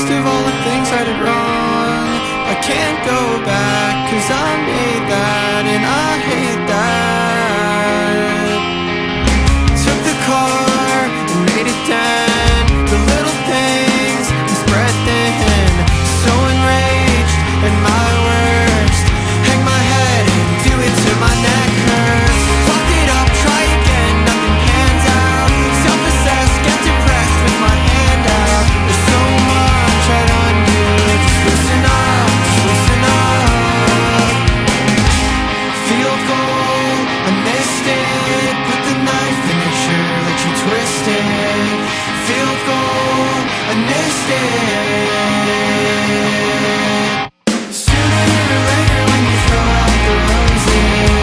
list of all the things I did wrong. I can't go back, cause I made that, and I hate that. Took the car and made it dent. The little things and spread thin. So enraged at my worst. Hang my head and do it till my neck hurts. Fuck it up, try again, nothing pans out. Self-assessed, get depressed with my hand out. There's so much I'd undo. Just listen up, just listen up. Field goal, I missed it. Put the knife in it, sure that you twist it. Field goal, I missed it. Sooner or later when you throw out the roses,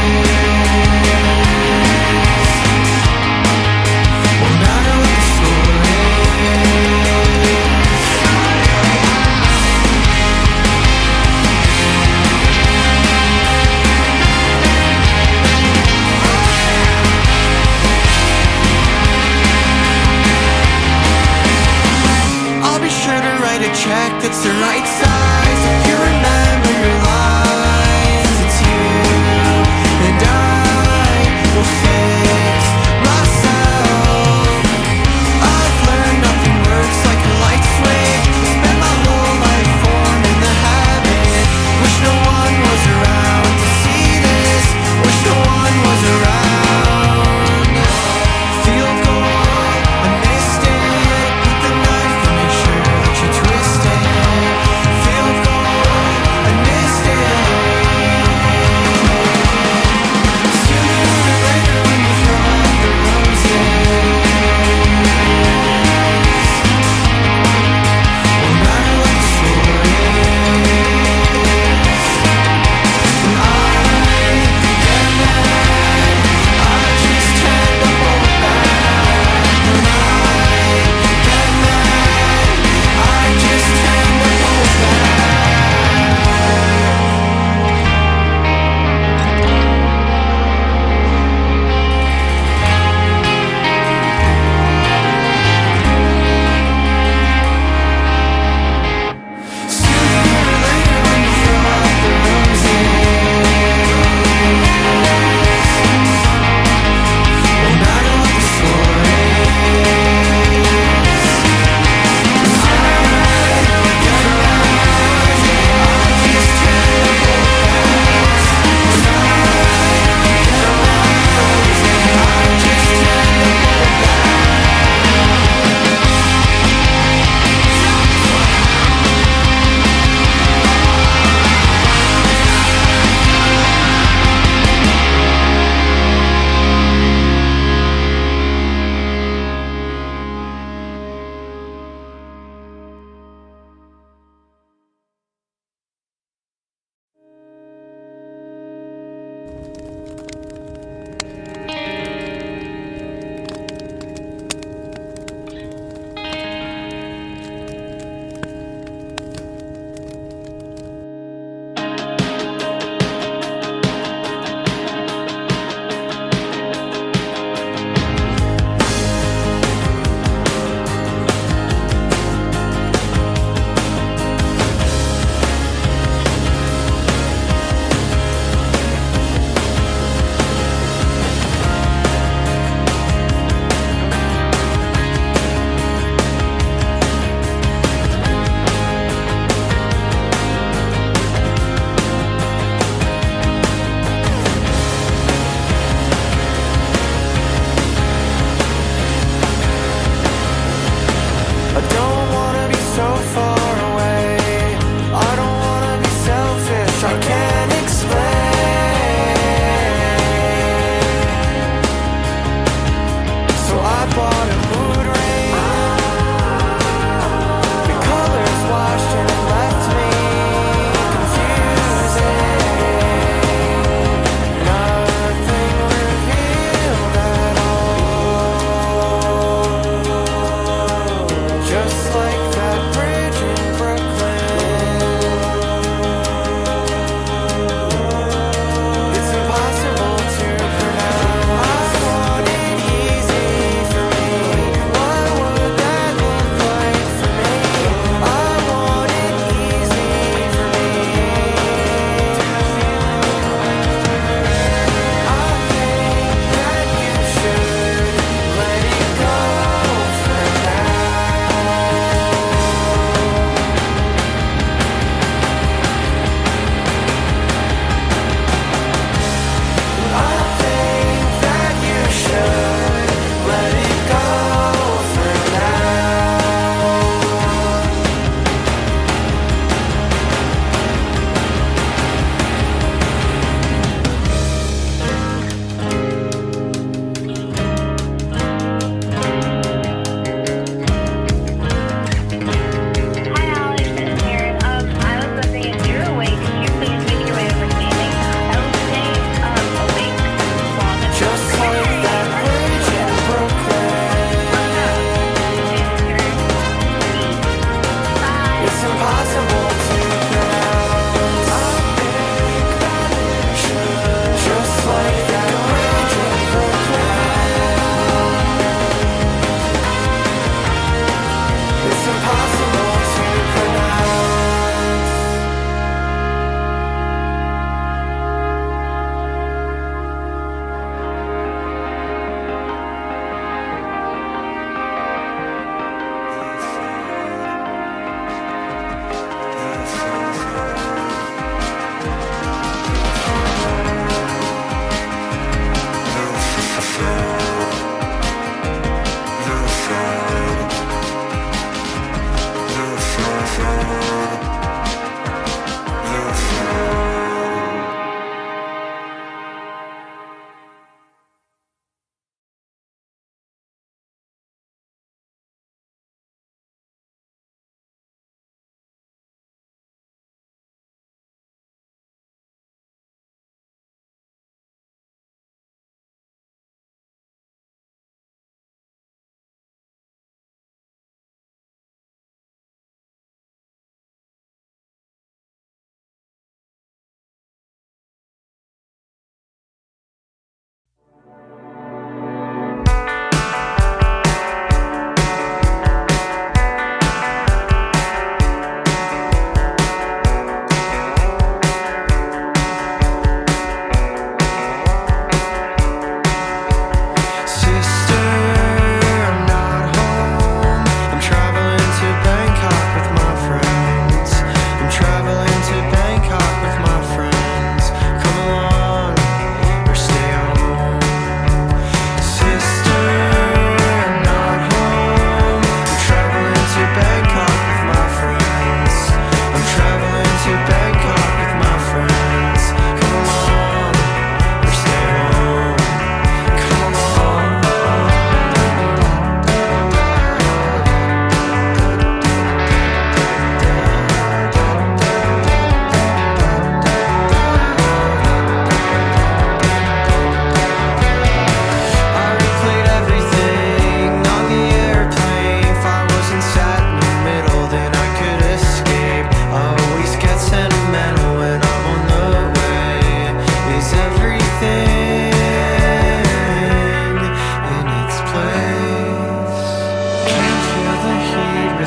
won't matter what the score is. I'll be sure to write a check that's the right size. If you remember your lines, it's you and I will fix myself. I've learned nothing works like a light switch. Spent my whole life forming the habit. Wish no one was around to see this. Wish no one was around. Field goal, I missed it. Put the knife and make sure that you twist it. Field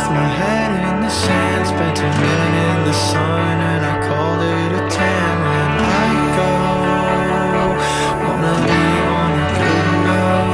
with my head in the sand. Spent a minute in the sun and I called it a 10. When I go, wanna leave on a good note.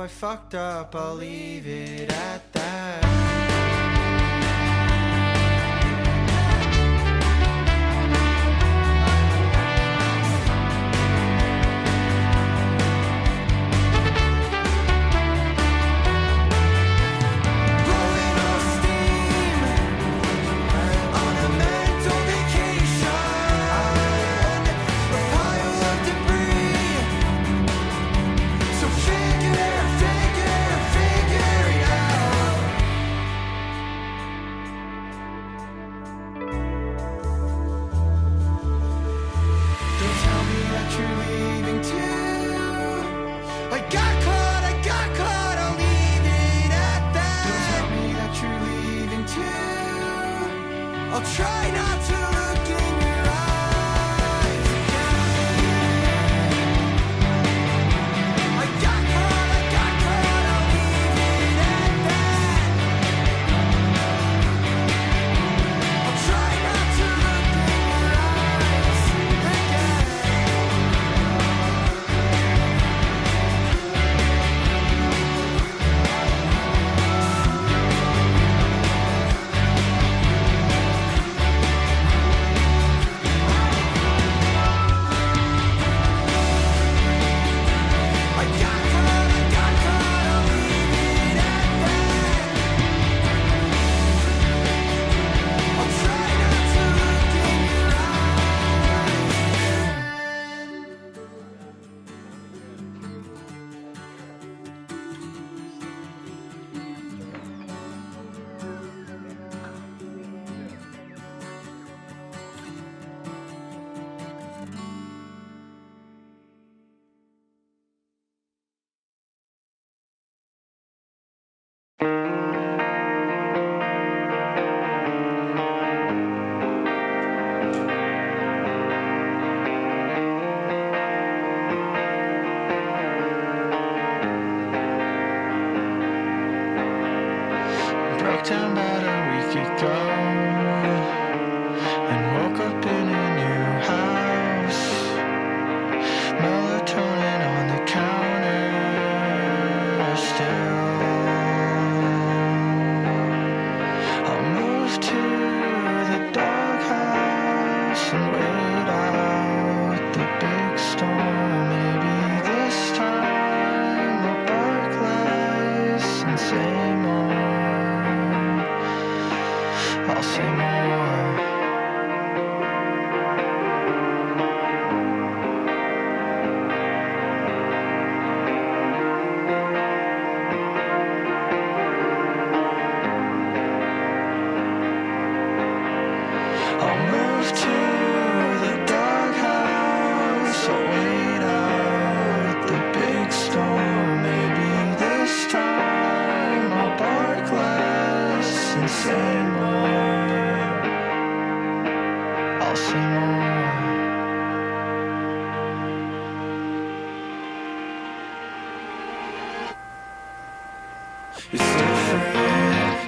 I fucked up, I'll leave it at that. I'll try not to look in your eyes again. I got caught, I'll leave it at that. I'll try not to look in your eyes again. locked down about a week ago and woke up in a new house. Melatonin on the counter still. I'll move to the doghouse and wait out the big storm. Maybe this time I'll bark less and say more. I'll say more. I'll move to the doghouse. I'll wait out the big storm. Maybe this time I'll bark less and say more. I'll say more. It's different,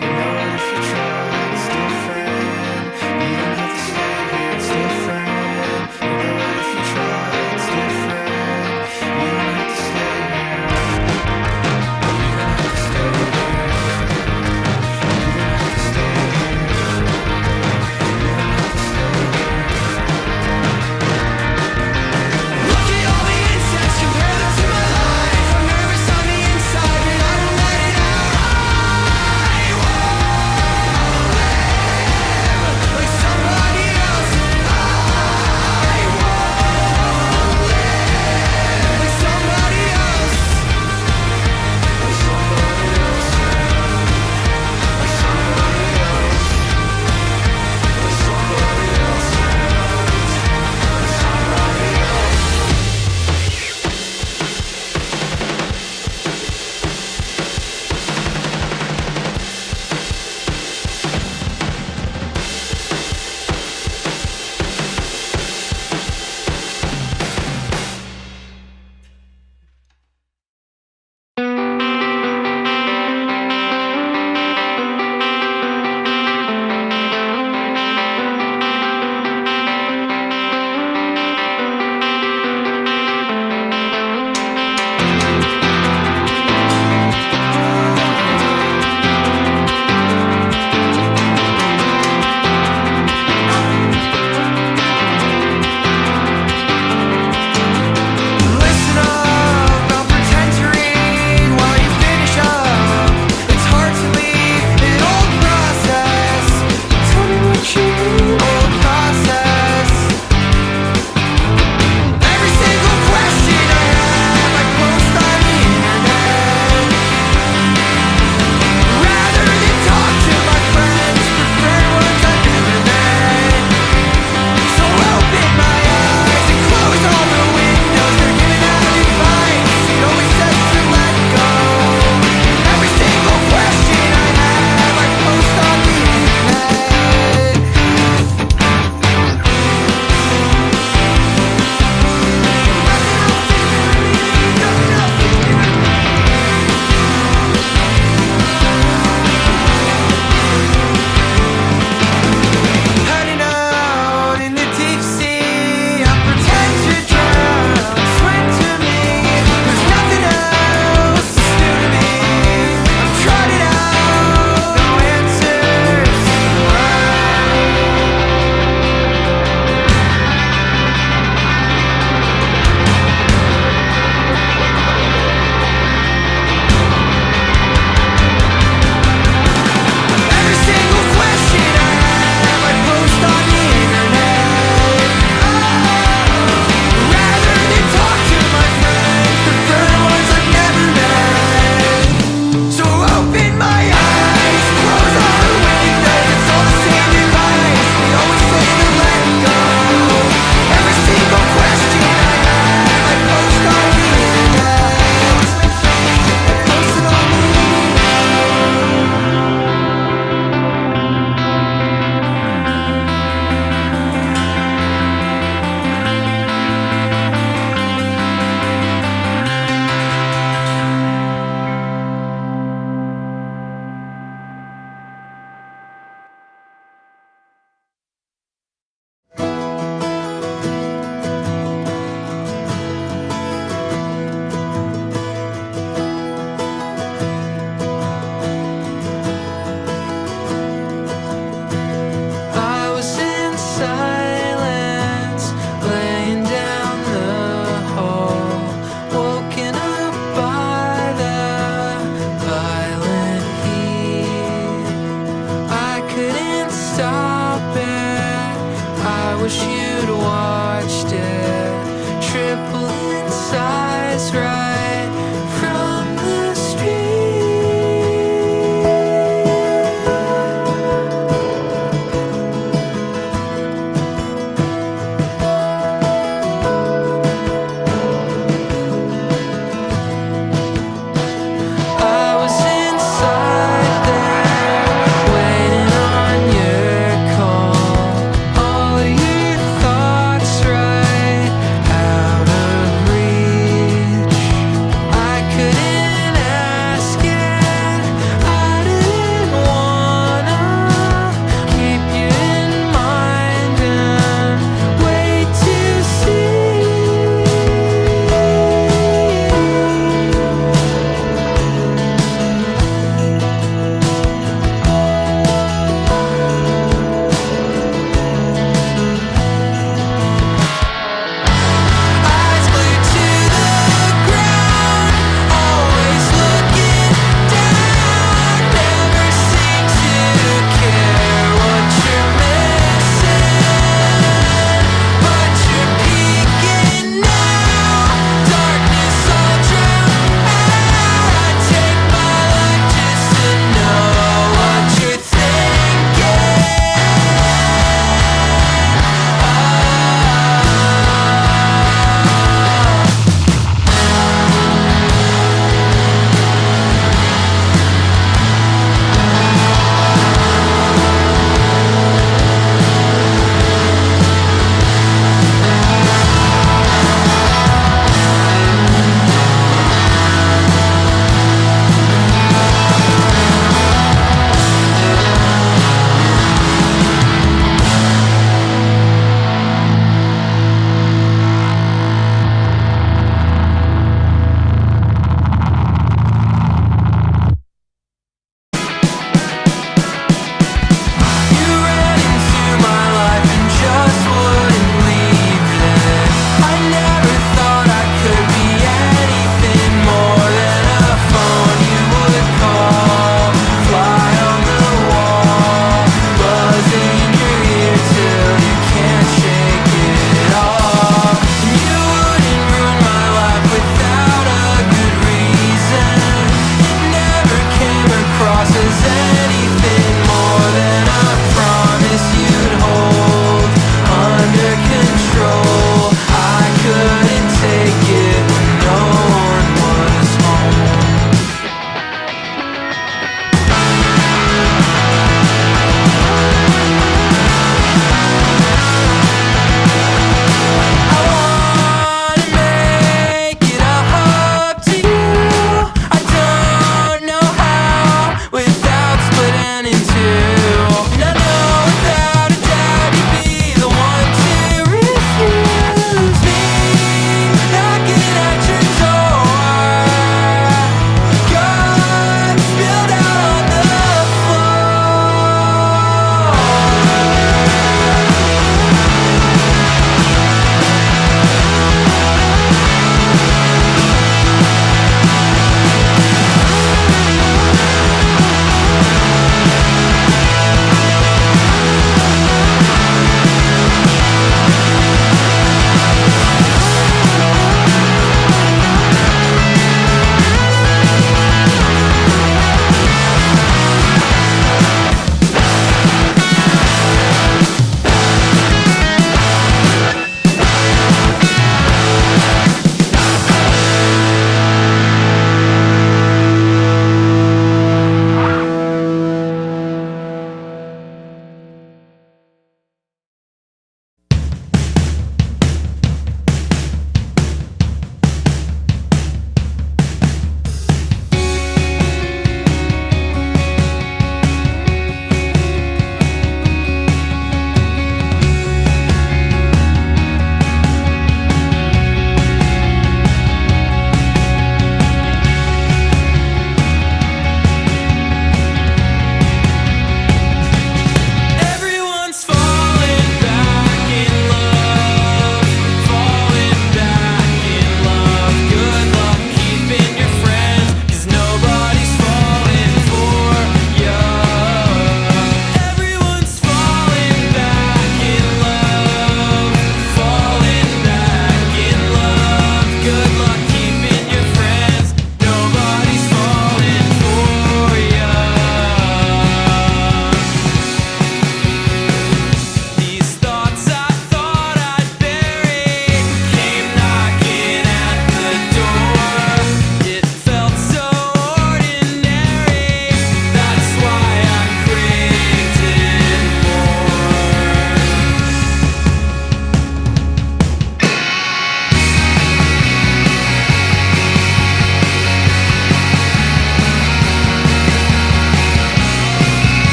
you know it if you try. It's different, you don't have to stay here. It's different, you know it if you try. It's different, you don't have to stay here. You don't have to stay here. You don't have to stay here. You don't have to stay here. Look at all the insects, compare them to my life. I'm nervous on the inside, but I don't let it out.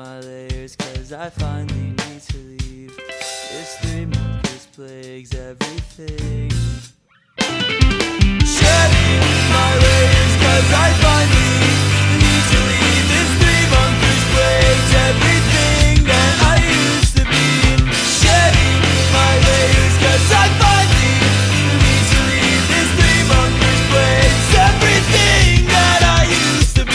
my layers, cause I finally need to leave. This 3-month curse plagues everything. Shedding my layers, cause I finally need to leave. This 3-month curse plagues everything that I used to be. Shedding my layers, cause I finally need to leave. This 3-month curse plagues everything that I used to be.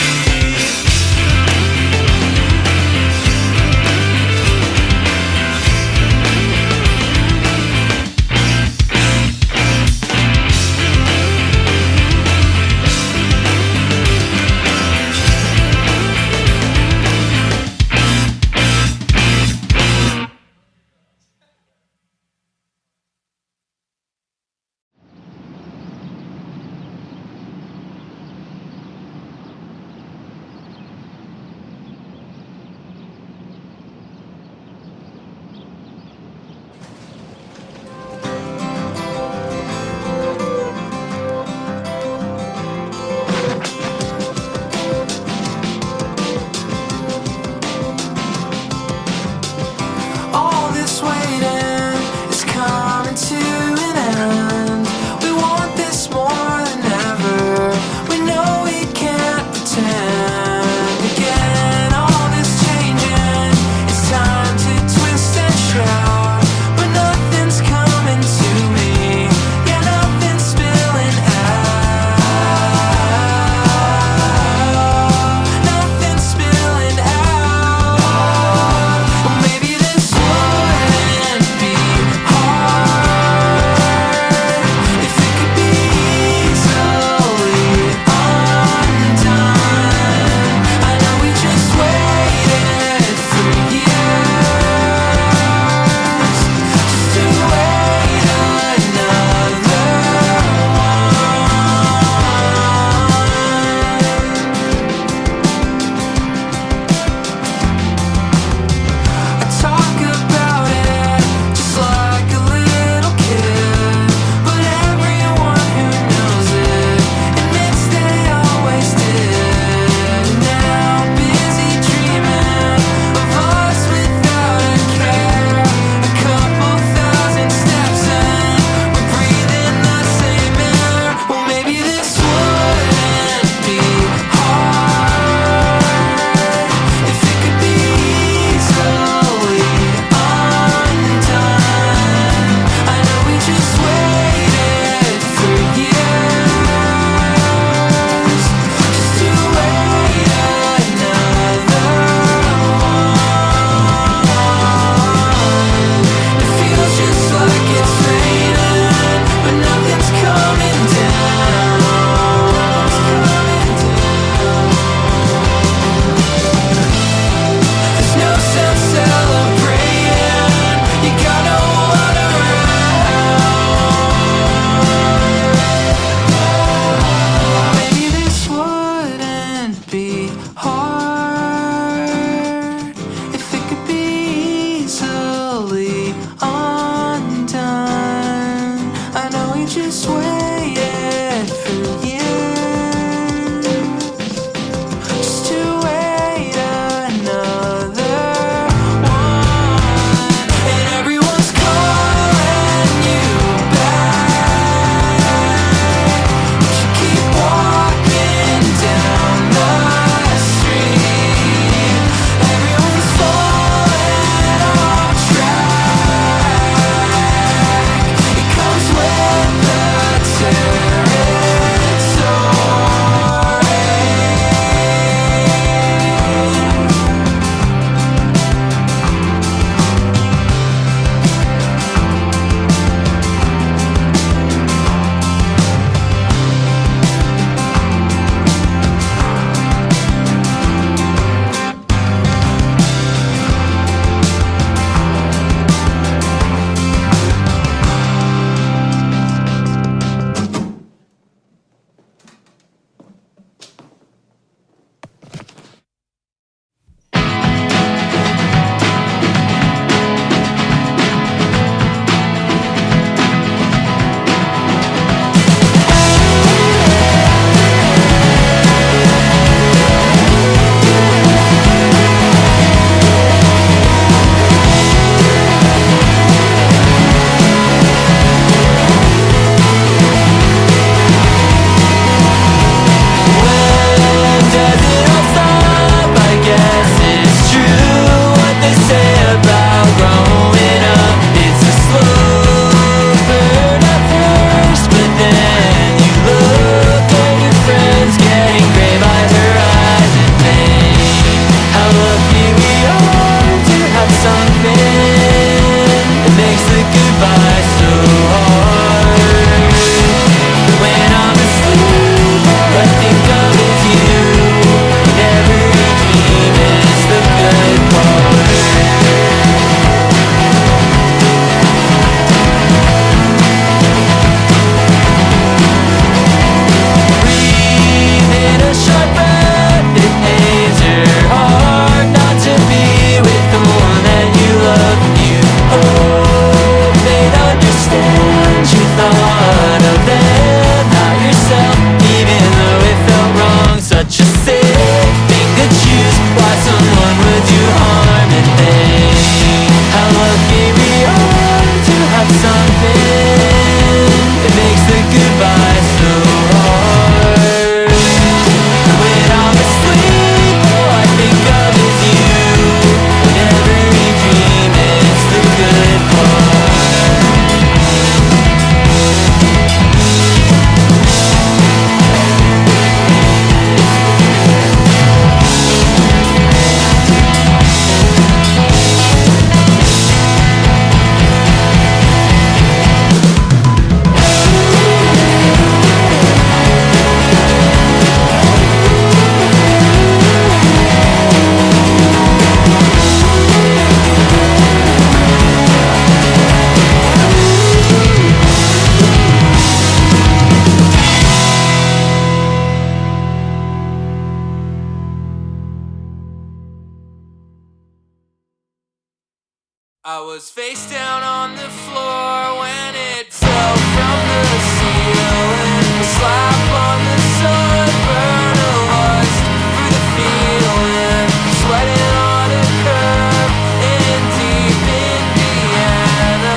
I was face down on the floor when it fell from the ceiling. A slap on the sunburn, a lust for the feeling. Sweating on a curb in deep Indiana,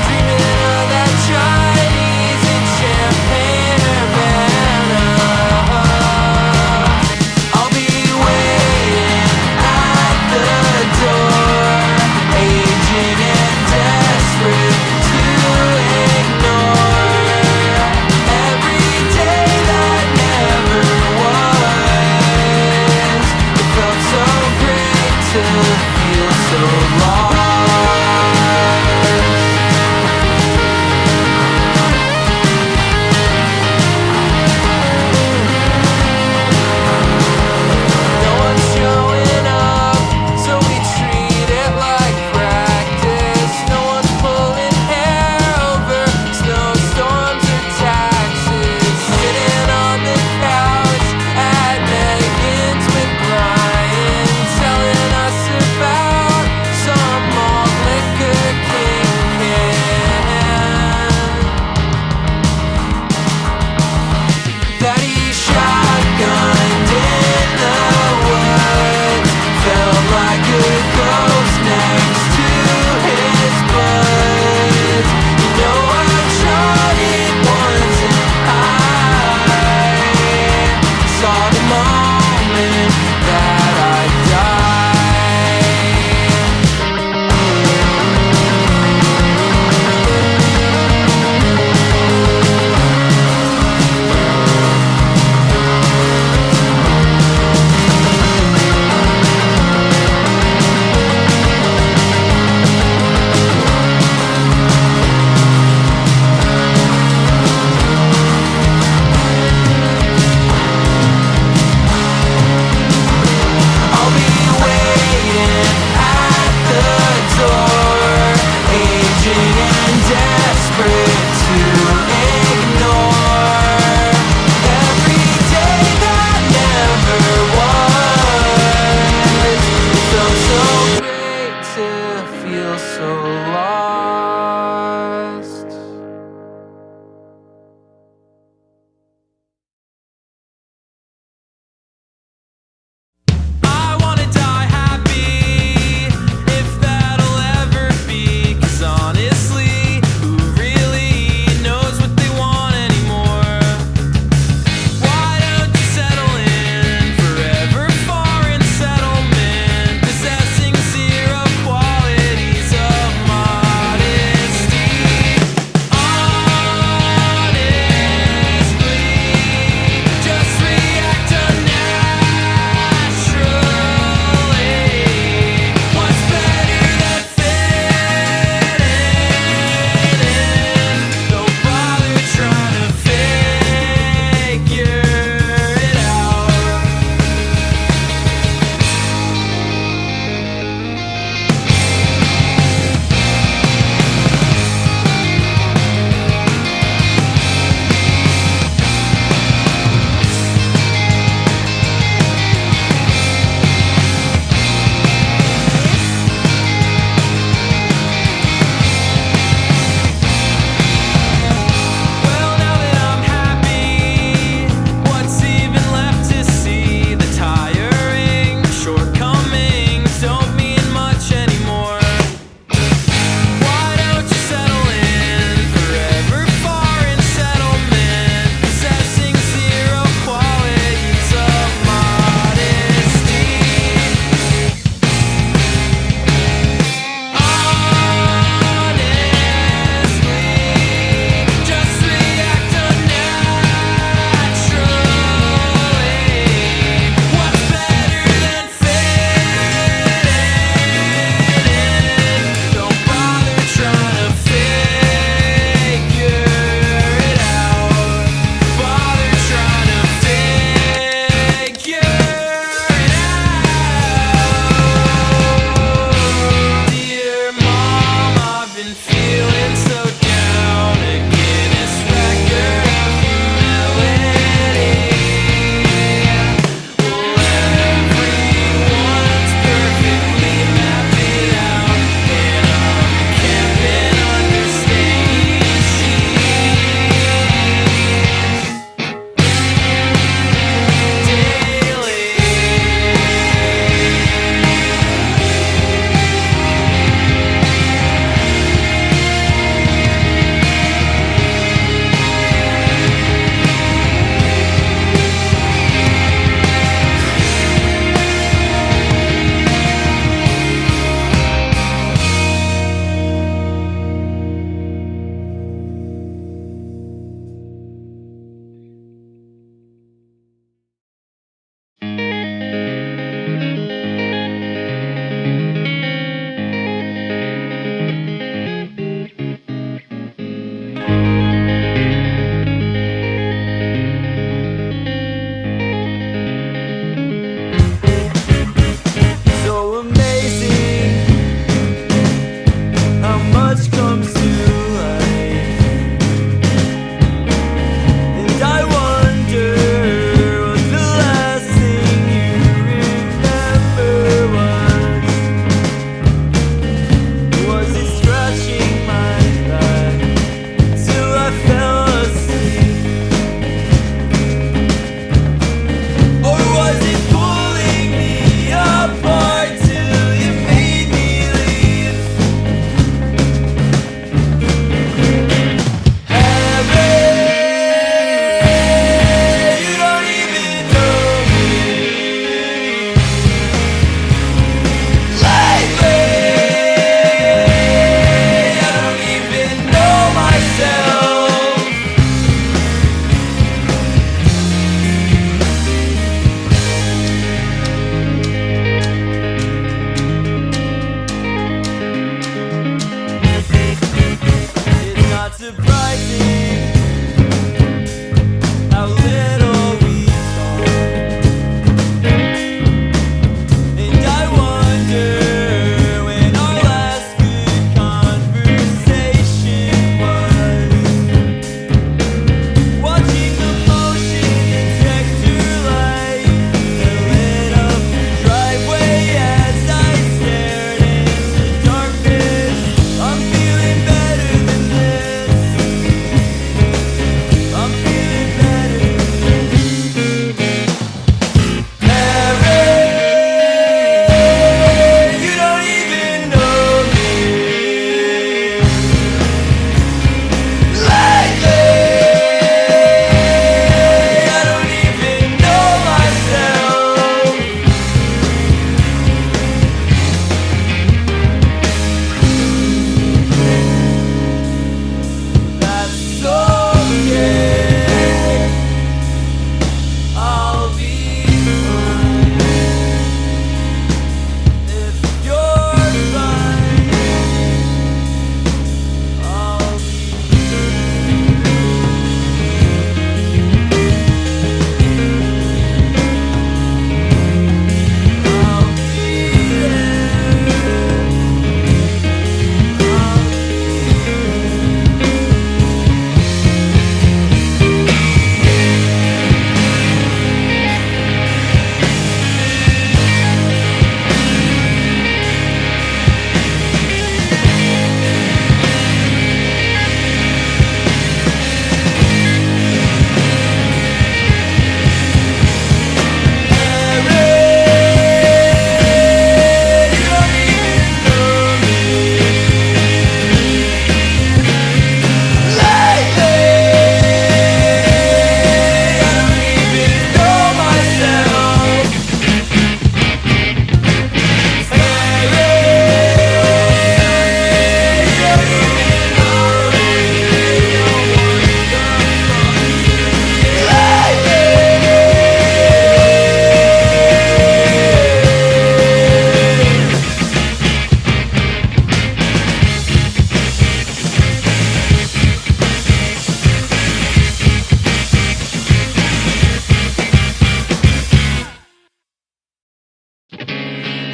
dreaming of that Chinese and champagne Urbana. I'll be waiting at the door, aging and desperate to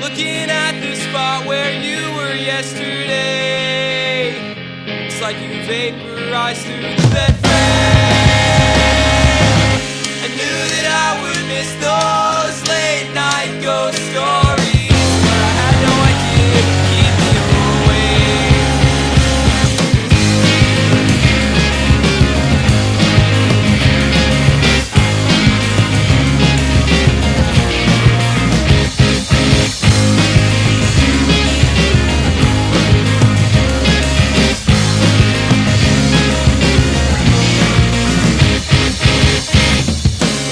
looking at the spot where you were yesterday. It's like you vaporized through the bed frame. I knew that I would miss those late night ghost stories, but I had no idea it would keep me awake.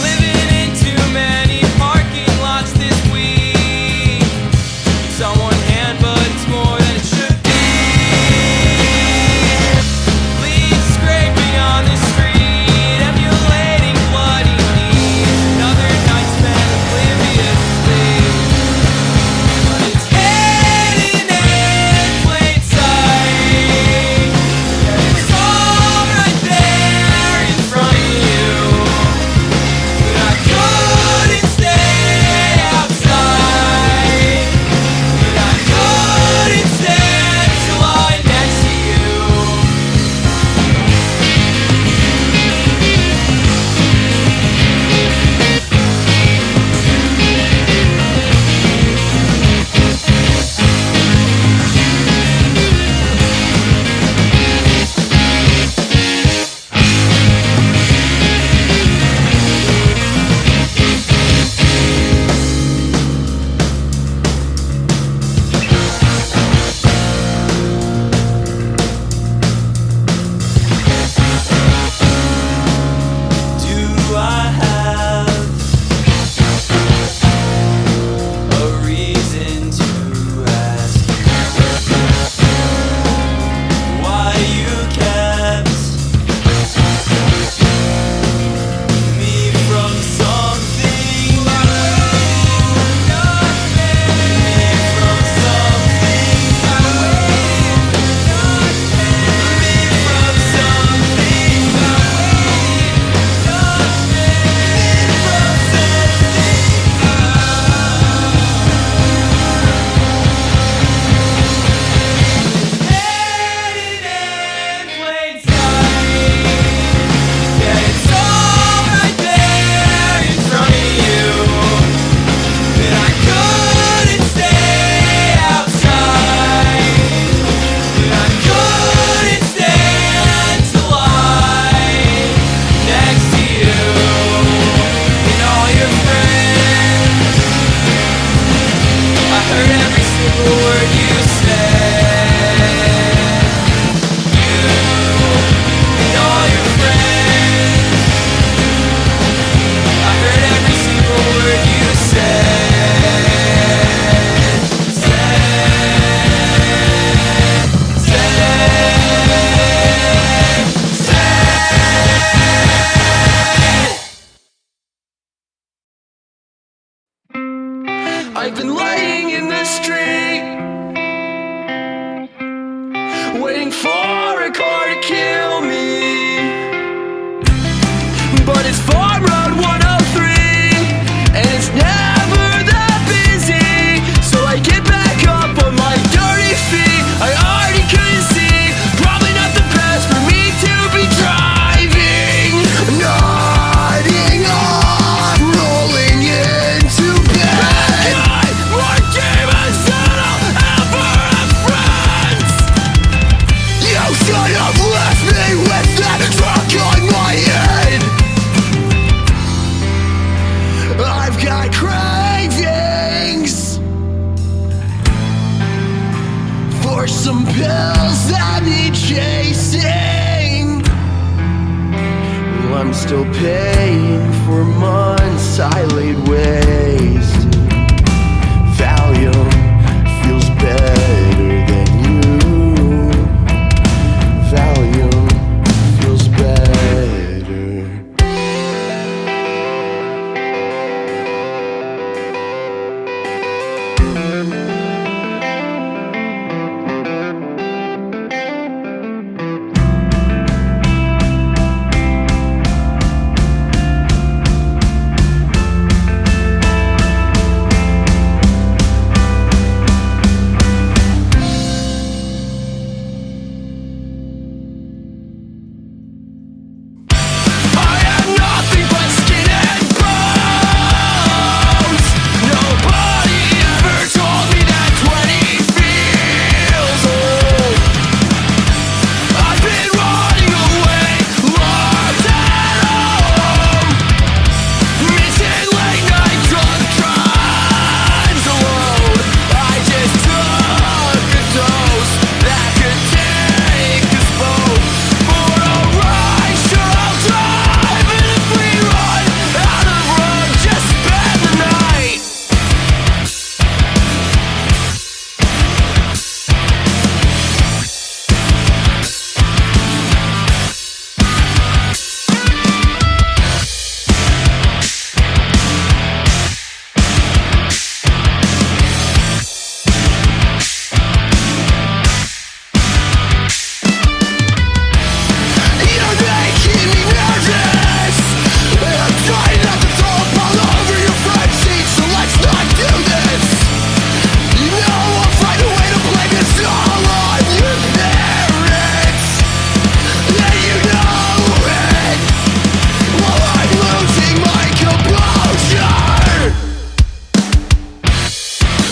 Living in too many parking lots this week. It's on one hand, but it's more than it should be. Leaves scraping on the street, emulating bloody knees. Another night spent obliviously. But it's hidden in plain sight. It's all right there in front of you. But I couldn't stay outside. But I couldn't stand to lie next to you. Do I have a reason to ask why you kept me from something new? Me from something hidden in plain sight. Yeah, it's all right there in front of you. But I couldn't stay outside. But I couldn't stand to lie next to you and all your friends. I heard every single word you said. You and all your friends. I heard every single word you said. I've been laying in the street, waiting for a car to kill me. But it's Farm Road 103, and it's never that busy. So I get back up on my dirty feet. I already couldn't see, probably not the best for me to be driving. Nodding off, rolling into bed. More demons than I'll ever have friends. You should have left me with that truck on my head. I've got cravings for some pills that need chasing. I'm still paying for months I laid waste. Valium feels better than you. Valium feels better.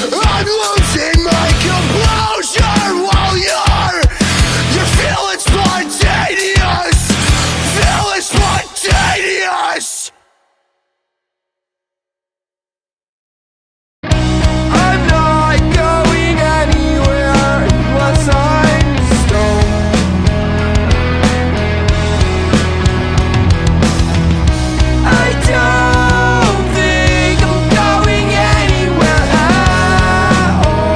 I'm losing my composure while you're feeling spontaneous, feeling spontaneous. I'm not going anywhere unless I'm stoned. I don't think I'm going anywhere at all.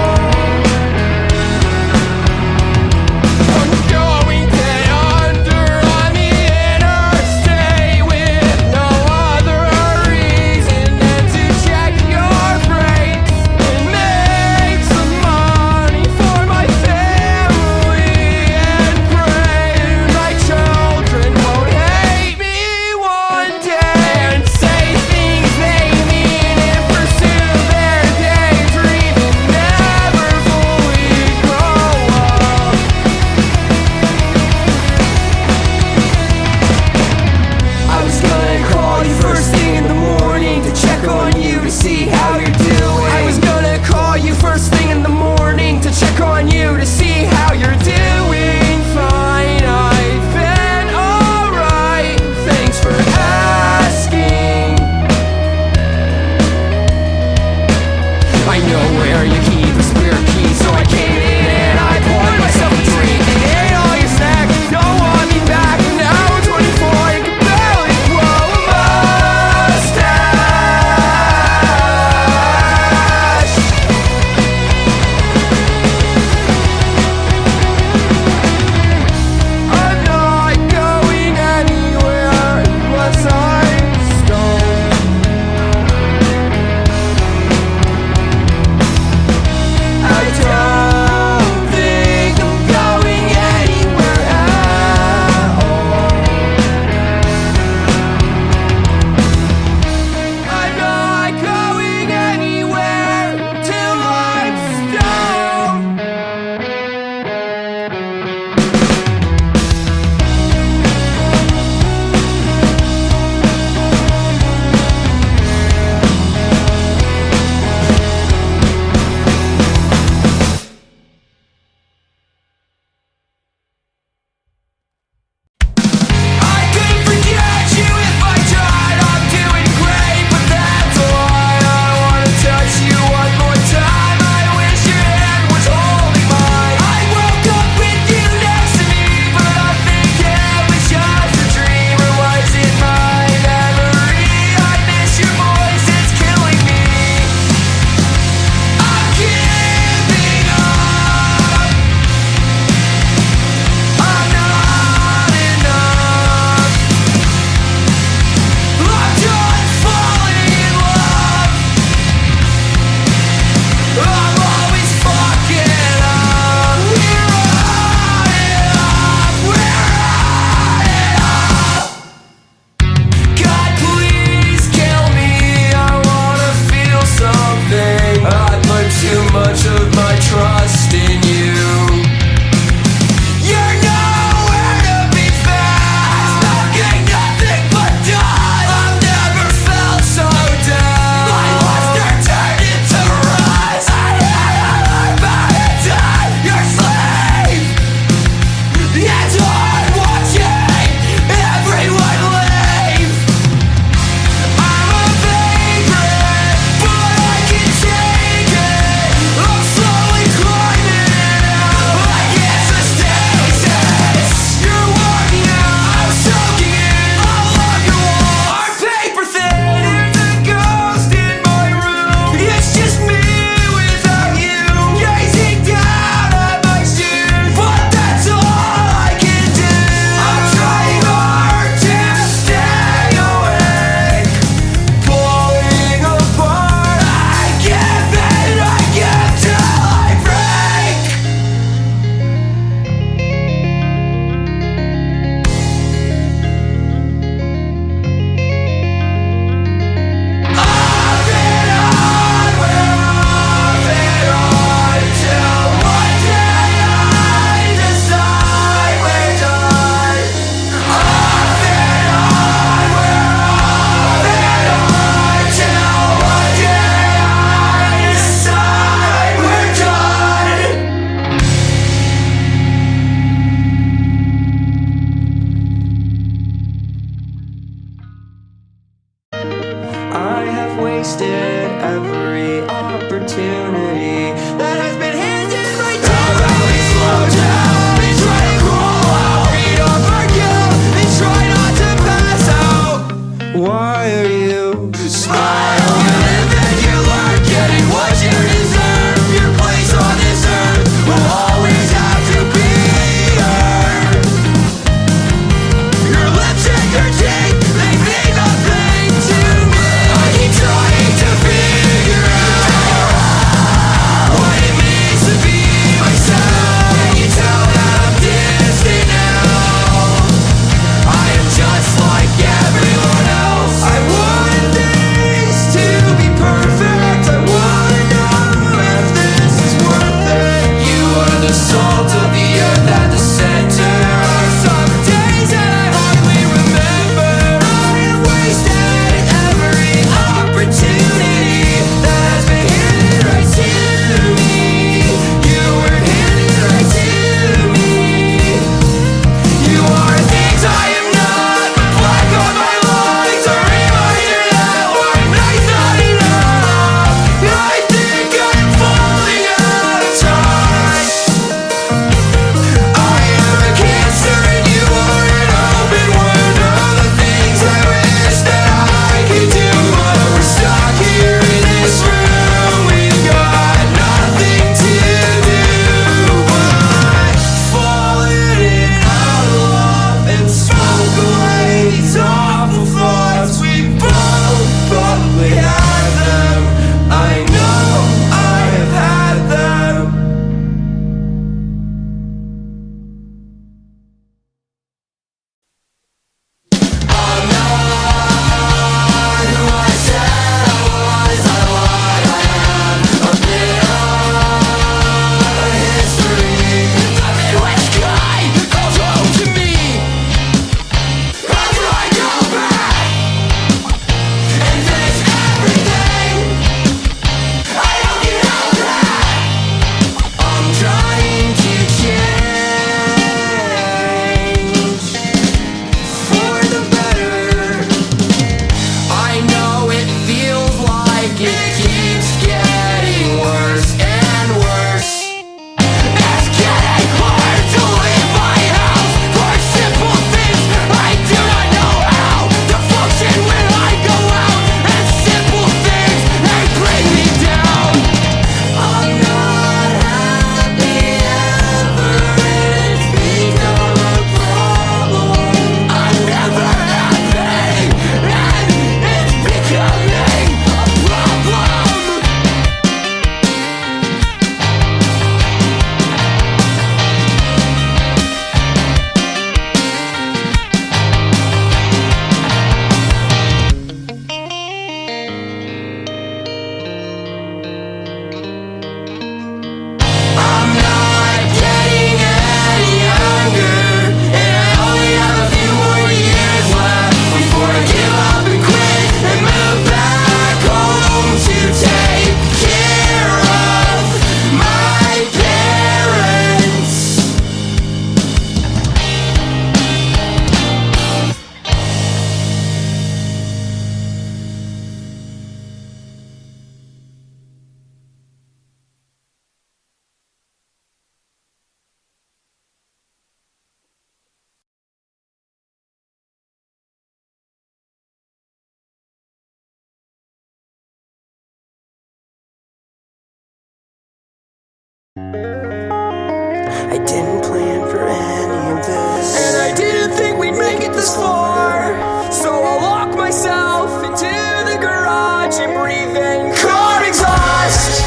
I didn't plan for any of this, And I didn't think we'd make it this far. So I'll lock myself into the garage and breathe in car exhaust.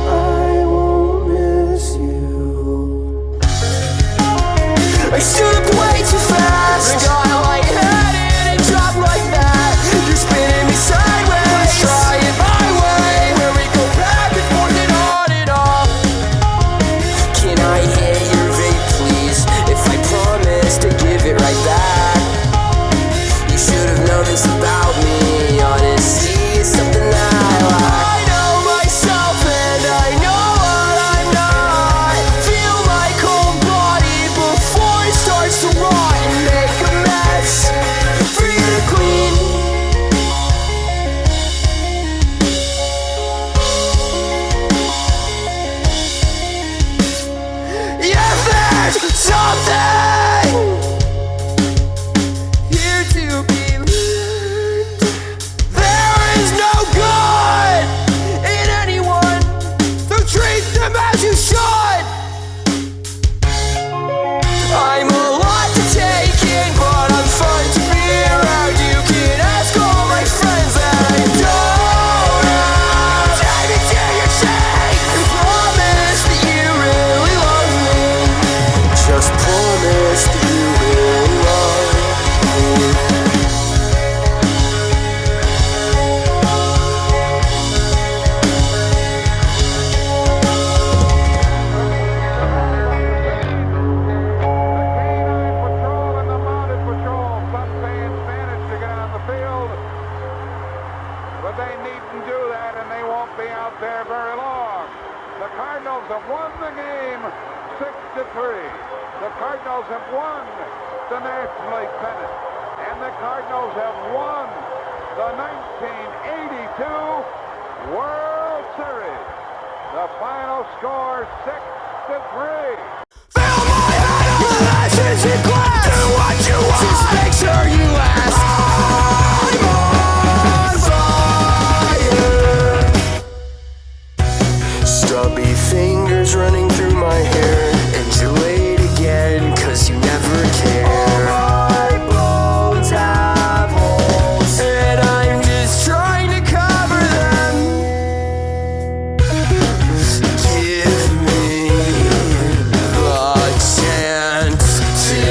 I won't miss you. I stood up way too fast. I got lightheaded and dropped like that. You're spinning me sideways. Let's try it my way, where we go back and forth and on and off. Can I hit your vape, please? If I promise to give it right back. You should have known this about me. Honesty is something that I like. I know myself and I know what I'm not. Feel my cold body before it starts to rot and make a mess for you to clean. Yeah, there's something here to be learned. There is no good in anyone, so treat them as you should. I'm a lot to take in, but I'm fun to be around. You can ask all my friends that I don't have. Take me to your shake and promise that you really love me. Just promise that you will love me. Patrol and the mounted patrol. Some say in Spanish to get on the field. But they needn't do that, and they won't be out there very long. The Cardinals have won the game 6-3. The Cardinals have won the National League pennant. And the Cardinals have won the 1982 World Series. The final score 6-3. Fill my head up with ashes and glass. Do what you want. Just make sure you last. I'm on fire. Stubby fingers running through my hair. And you're late again, cause you never care. My bones have holes, and I'm just trying to cover them. Give me the chance To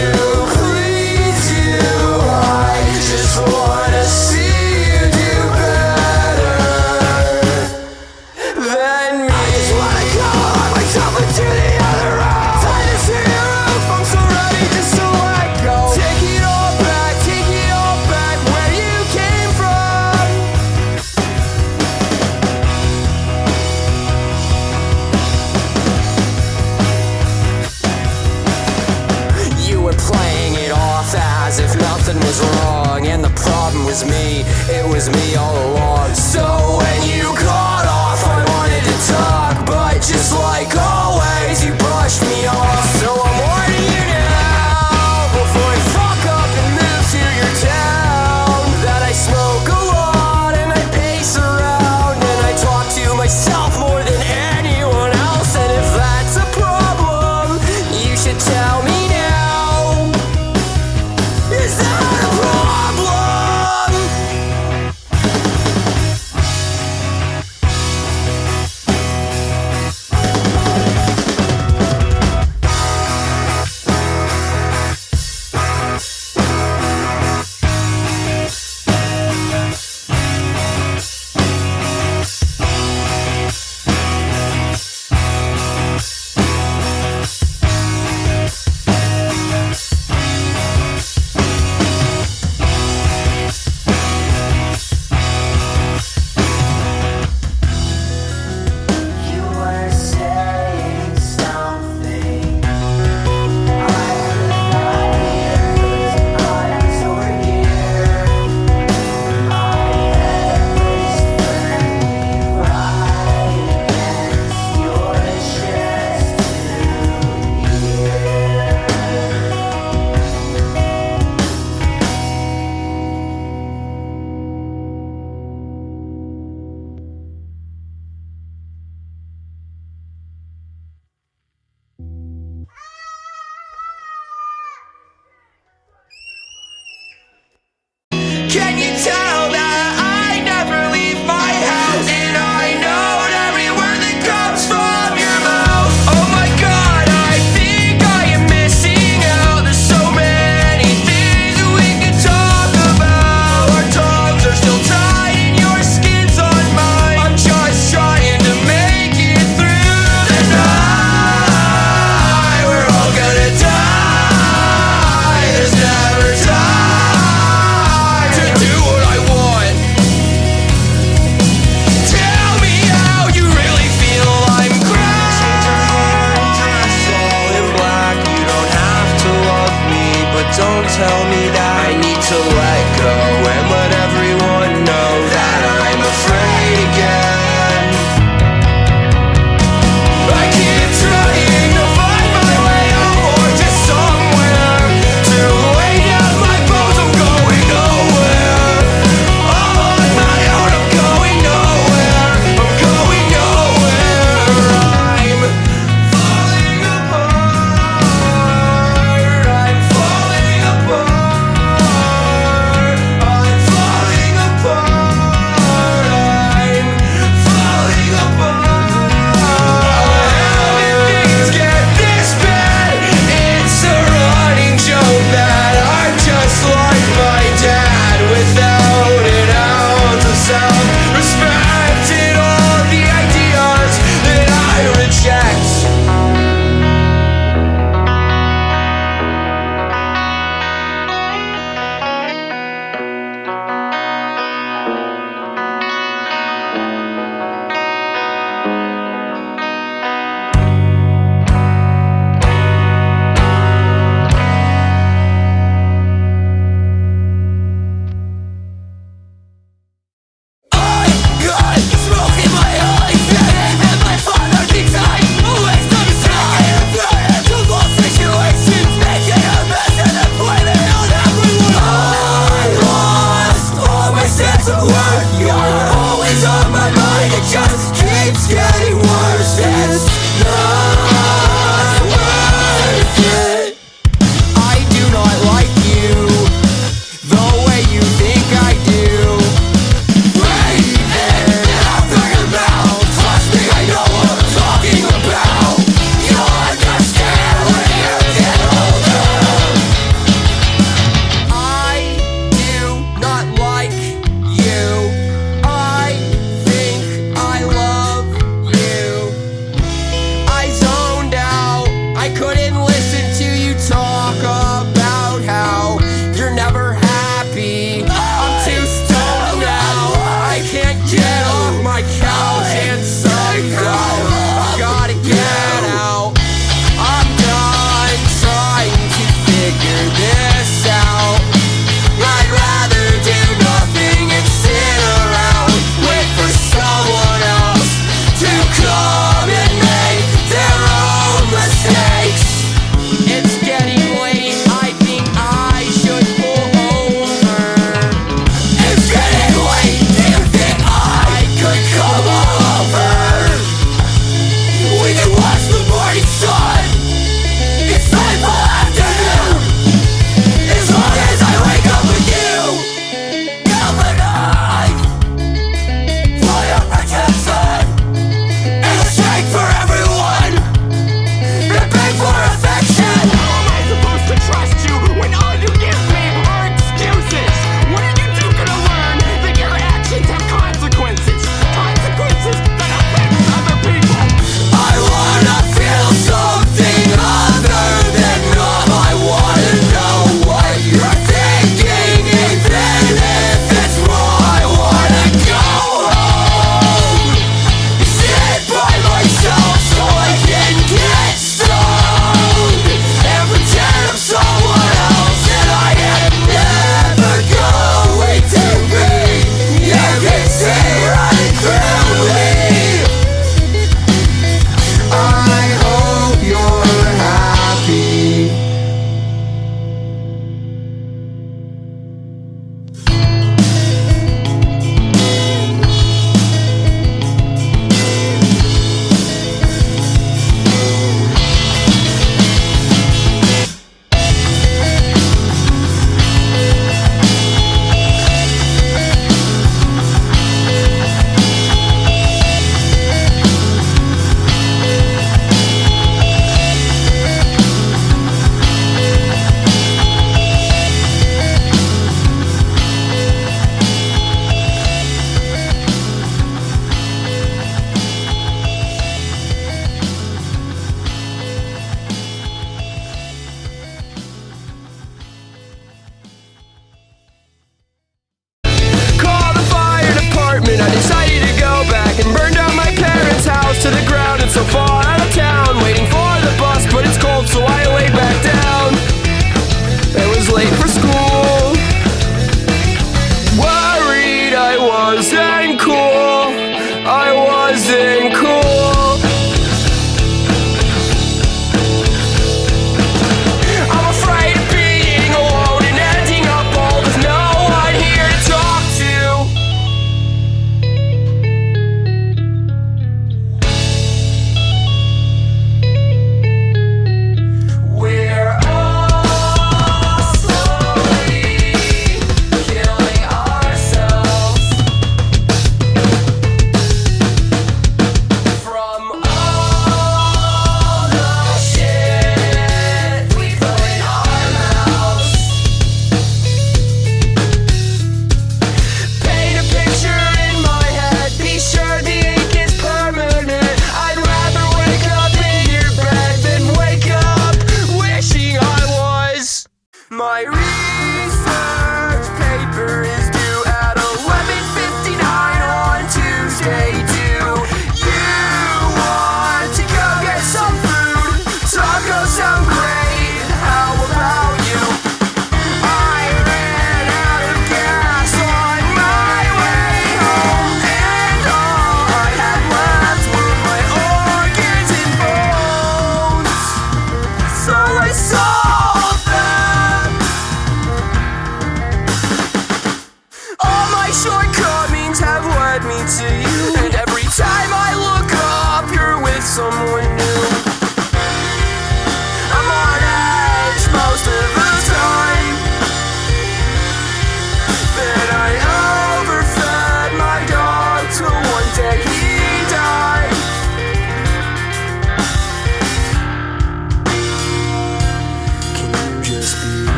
please you, I just wanna see you do better than me. I just wanna go myself into the other room. Time to see your roof, I'm so ready just to let go. Can you tell that I never leave my house? And I know every word that comes from your mouth. Oh my God, I think I am missing out. There's so many things that we could talk about. Our tongues are still tied and your skin's on mine. I'm just trying to make it through the night. We're all gonna die. There's never time to do what I want.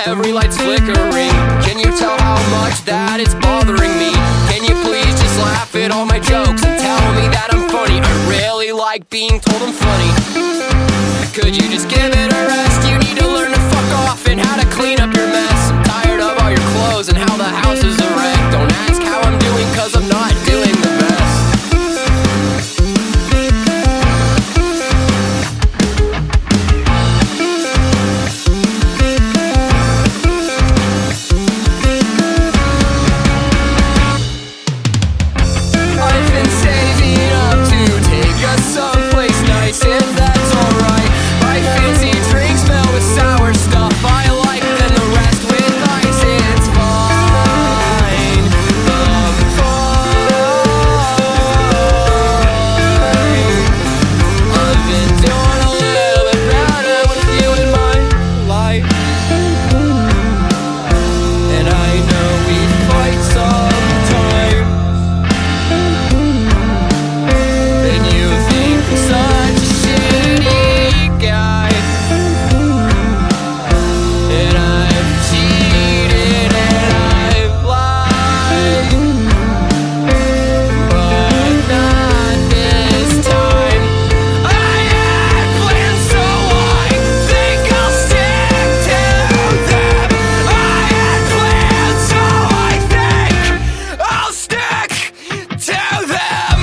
every light's flickering. Can you tell how much that it's bothering me? Can you please just laugh at all my jokes and tell me that I'm funny? I really like being told I'm funny. Could you just give it a rest? You need to learn to fuck off and how to clean up your mess. I'm tired of all your clothes and how the house is a wreck. Don't ask how I'm doing, cause I'm not doing the best. I've been saving up to take us someplace nice, if that's alright. My fancy drinks smell with sour stuff. I like them the rest with ice. It's fine. I'm fine. I've been doing a little bit better with you in my life, and I know we fight sometimes, and you think I'm such a shitty guy, and I've cheated and I've lied, but not this time. I had plans, so I think I'll stick to them. I had plans, so I think I'll stick to them.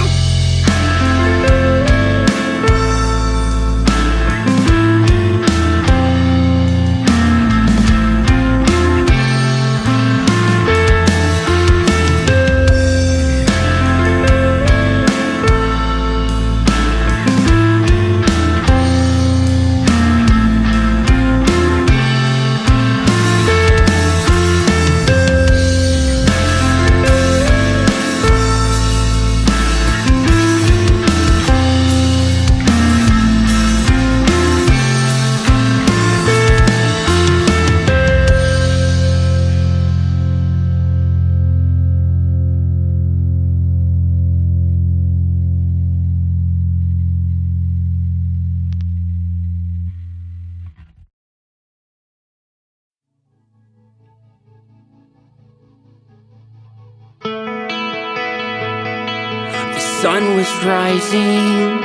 The sun was rising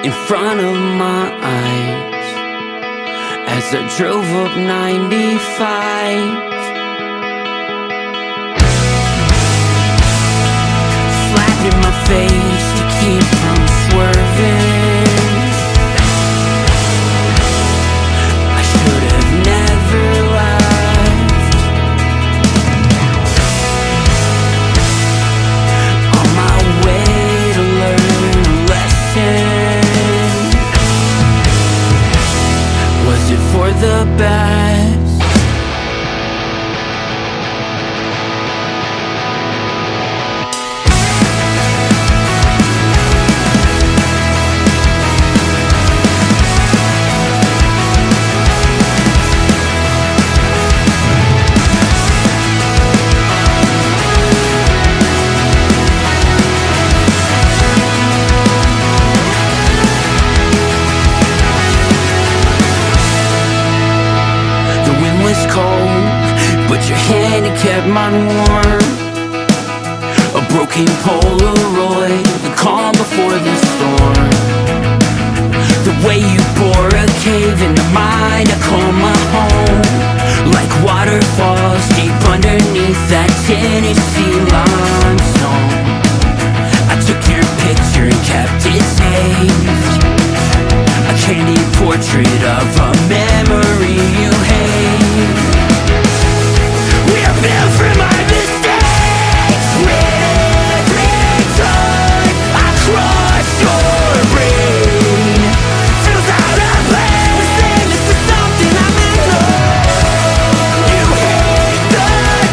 in front of my eyes as I drove up 95. Slapping my face to keep from swerving. I should have never left. On my way to learn a lesson. Was it for the best? The wind was cold, but your hand it kept mine warm. A broken Polaroid, the calm before the storm. The way you bore a cave into mine, I call my home. Like waterfalls deep underneath that Tennessee limestone. I took your picture and kept it saved. A candid portrait of a memory you hate. We are built from our mistakes. With every time I crush your brain, feels out of place. This is something I'm in love. You hate the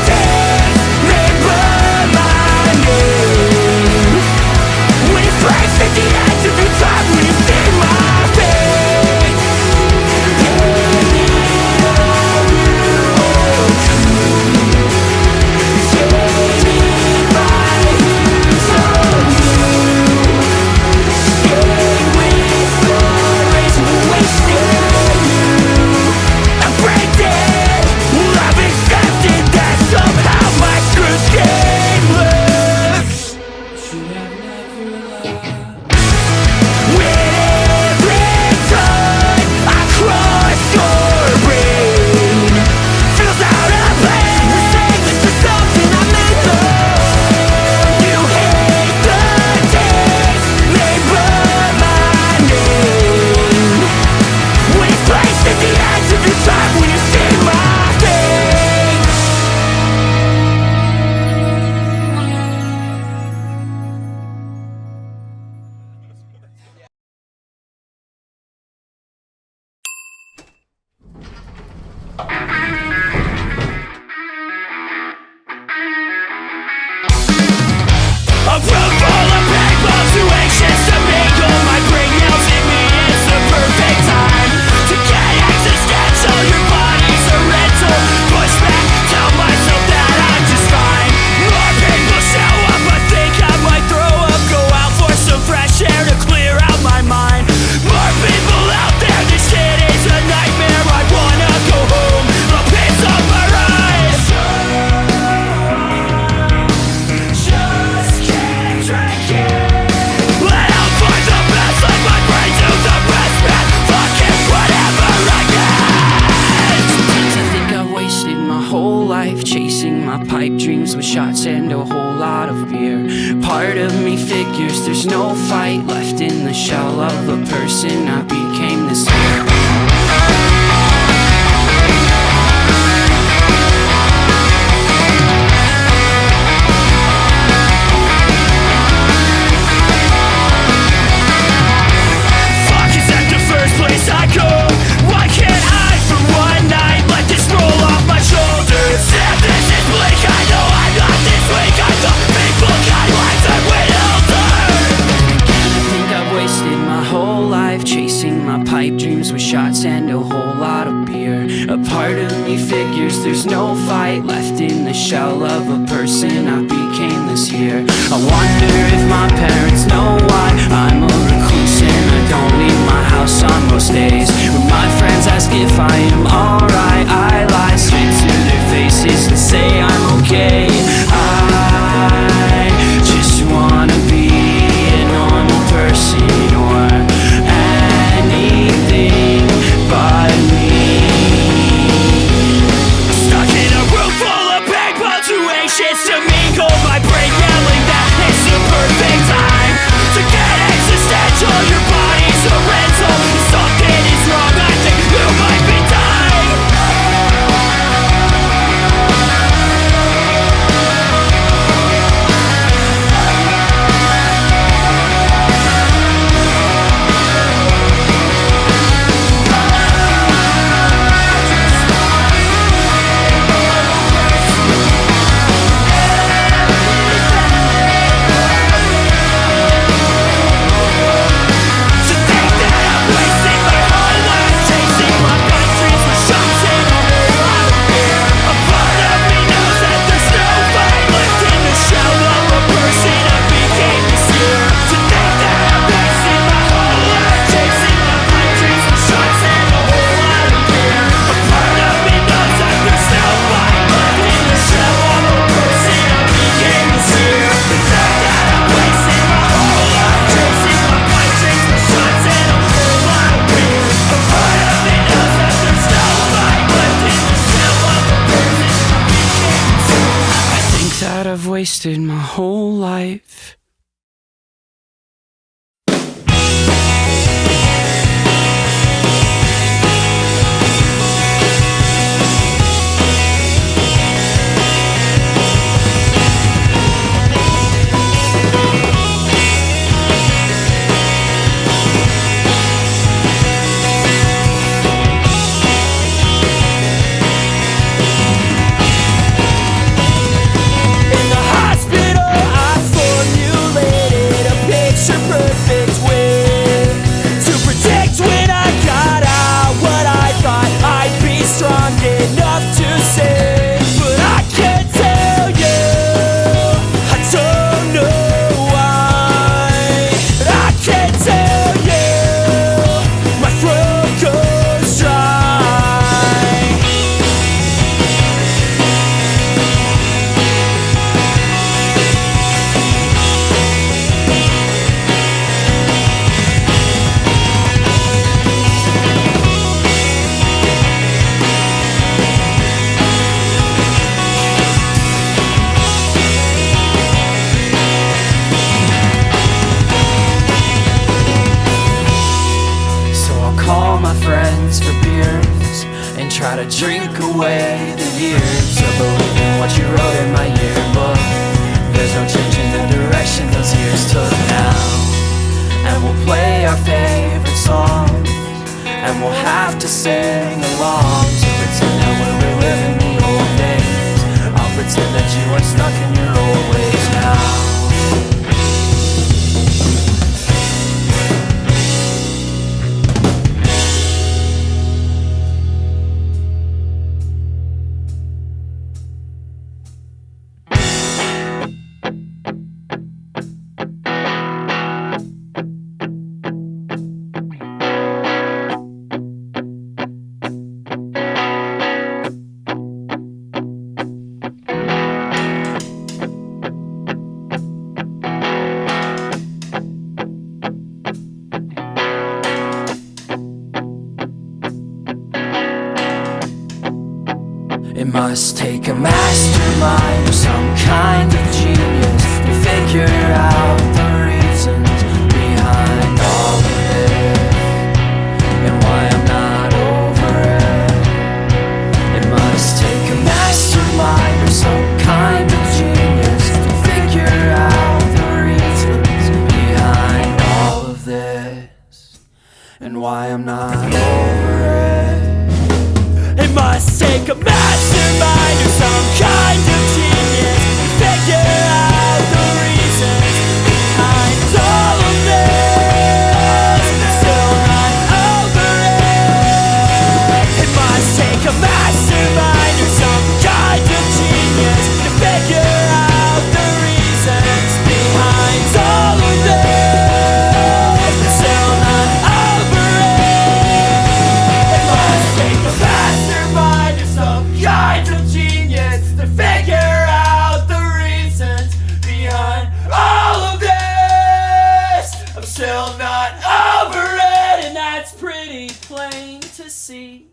days they burn my name. When it breaks at the edge of your time, when you see my face. dreams with shots and a whole lot of beer. Part of me figures there's no fight left in the shell of a person I became this year. I go. Why can't I for one night let this roll off my shoulders? If this is bleak, I know I'm not this weak. I thought people got lives I went older. I think I've wasted my whole life chasing my pipe dreams with shots and a whole lot of beer. A part of me figures there's no fight left in the shell of a person I became this year. I wonder if my parents know why I'm a recluse and I don't leave my house on most days. When my friends ask if I am alright, I lie straight to their faces and say I'm okay. I just wanna be a normal person or anything but me. Stuck in a room full of people too anxious to mingle. My brain yelling that it's the perfect time to get existential. Your body's a rental. Something is wrong, I think you might be dying. I've wasted my whole life. Try to drink away the years of believing what you wrote in my yearbook. There's no changing the direction those years took now. And we'll play our favorite songs, and we'll have to sing along to pretend that we're reliving the old days. I'll pretend that you are stuck in your old ways now. must take a mastermind or some kind of genius to figure out the reasons behind all of it, and why I'm not over it. It must take a mastermind or some kind of genius to figure out the reasons behind all of this, and why I'm not over it. It must take a mastermind or some kind of genius to figure out the reasons behind all of this. Still not over it. It must take a mastermind or some kind of genius to figure out the reasons behind all of this. Still not over it. It must take a mastermind or some kind of genius to figure out the reasons behind all of this. I'm still not over it, and that's pretty plain to see.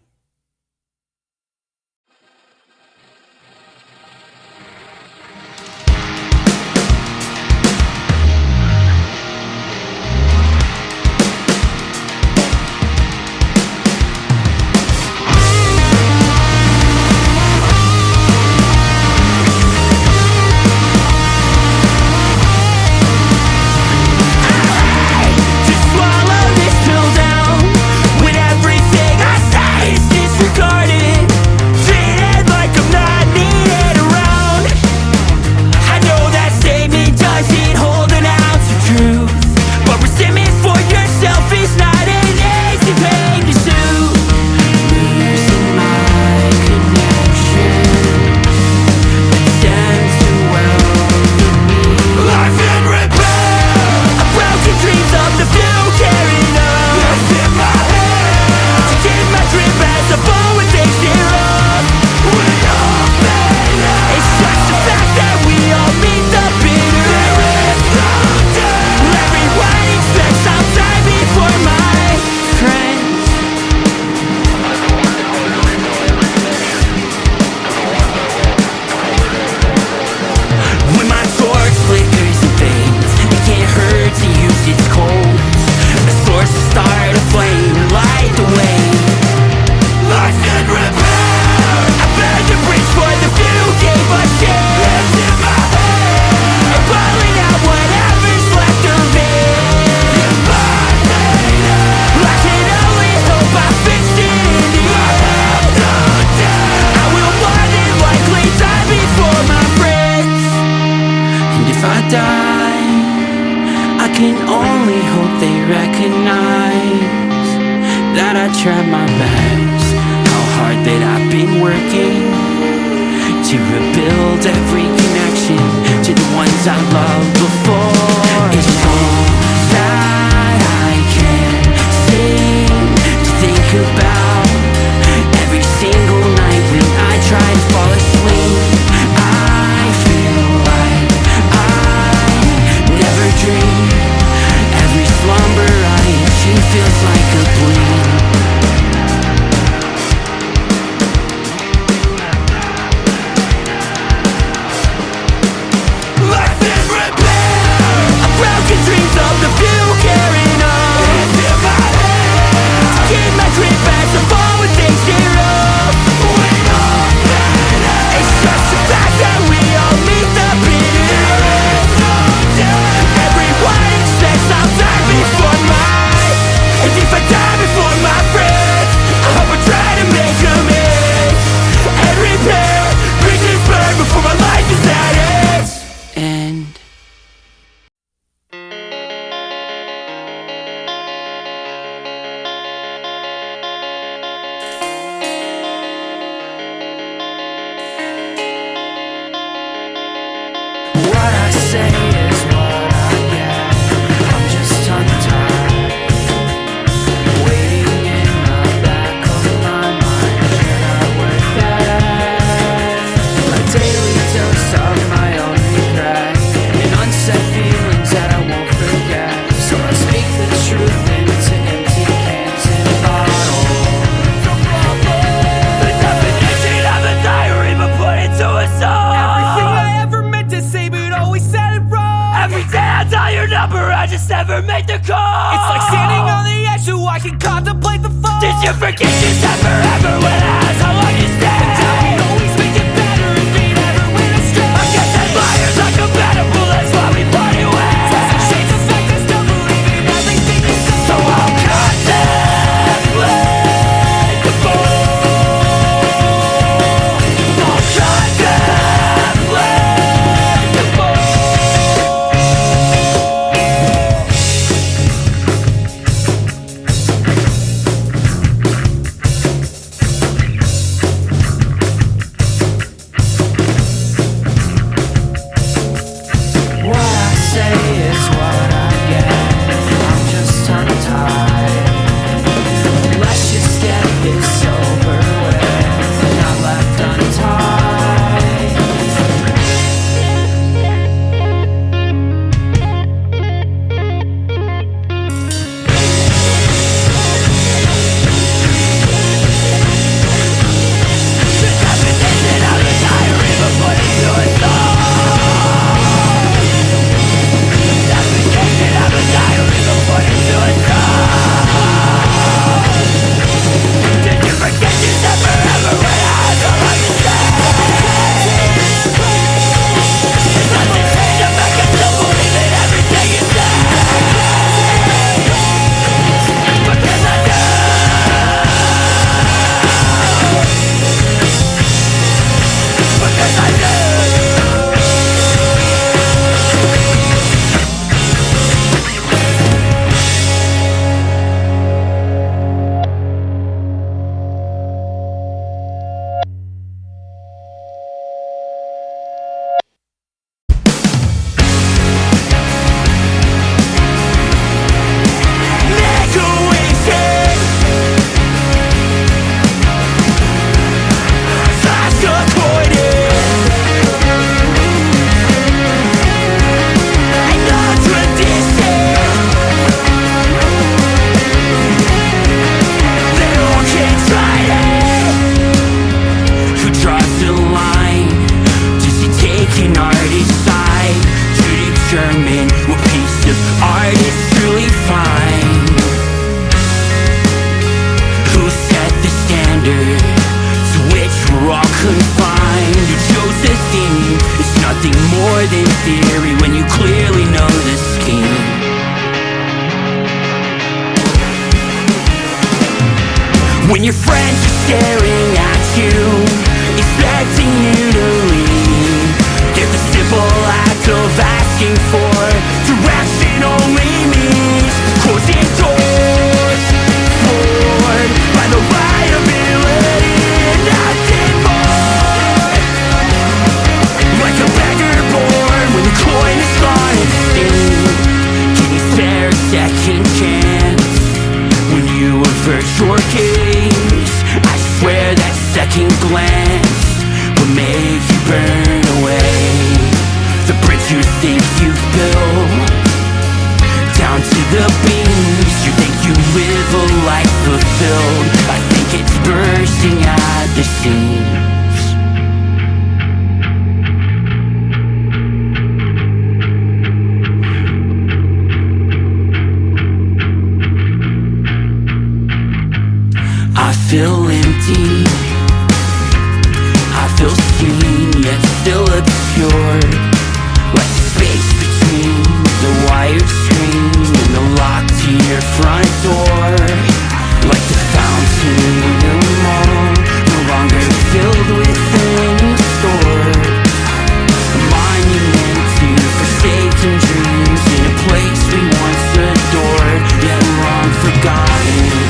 Just swallow this pill down when everything I say is disregarded. Treated like I'm not needed around. I know that statement doesn't hold an ounce of truth, but resentment for yourself is not an easy pain to soothe. Losing my connection extends to well-being. Life in repair. I broken dreams of the few carried on. It's in my head to keep my dream as a bow and take zero. We all fade out. It's just the fact that we all meet the bitter. There is no doubt. Everyone expects some time before my friends. When my torch flickers and fades, it can't hurt to use its cold. A source to start a flame and light the way. Lost in repair. I burned the bridge for the few who gave a shit. It's in my head. I'm pulling out whatever's left of it. I can only hope I fixed it in the end. I will more than likely die before my friends. And if I die, I can only hope they recognize that I tried my best. How hard that I've been working to rebuild every connection to the ones I loved before. It's all that I can sing to think about every single night when I try to fall asleep. I feel like I never dream. Every slumber I achieve feels like a bleed. Life in repair. A broken dreams of can contemplate the fall. Did you forget you said forever when I asked how long you stay? And how we always make it better if we never went astray. I guess that liars are compatible, that's why we party ways. Doesn't change the fact I still believe in everything you say. So I'll contemplate the fall. I'll contemplate the fall. What I say is what I get. I'm just tongue-tied. Let's just get this over with and not left untied. The definition of a diary before the suicide. Definition of a diary before the suicide. Did you forget you said forever when I asked how long you stay? It doesn't change the fact I still believe in everything you say. Because I do. Because I do. Make a wish, fast avoided. I know tradition. They all can try it. Who draws the line? Does he take an artist's side to determine what piece of art is truly fine? Who set the standard to which we're all confined? Who chose the theme? It's nothing more than theory when you clearly know the scheme. When your friends are staring at you, expecting you to leave, if the simple act of asking for direction only means closing doors, floored by the liability and nothing more. Like a beggar born when the coin is gone and stained, can you spare a second chance? When you avert your gaze, I swear that second glance will make you burn away. The bridge you think you've built, down to the beams. You think you live a life fulfilled. I think it's bursting at the seams. I feel empty, I feel seen yet still obscured, like space between the wired screen and the lock to your front door. Like the fountain in a mall, no longer filled with things stored. A monument to forsaken dreams in a place we once adored, yet long forgotten.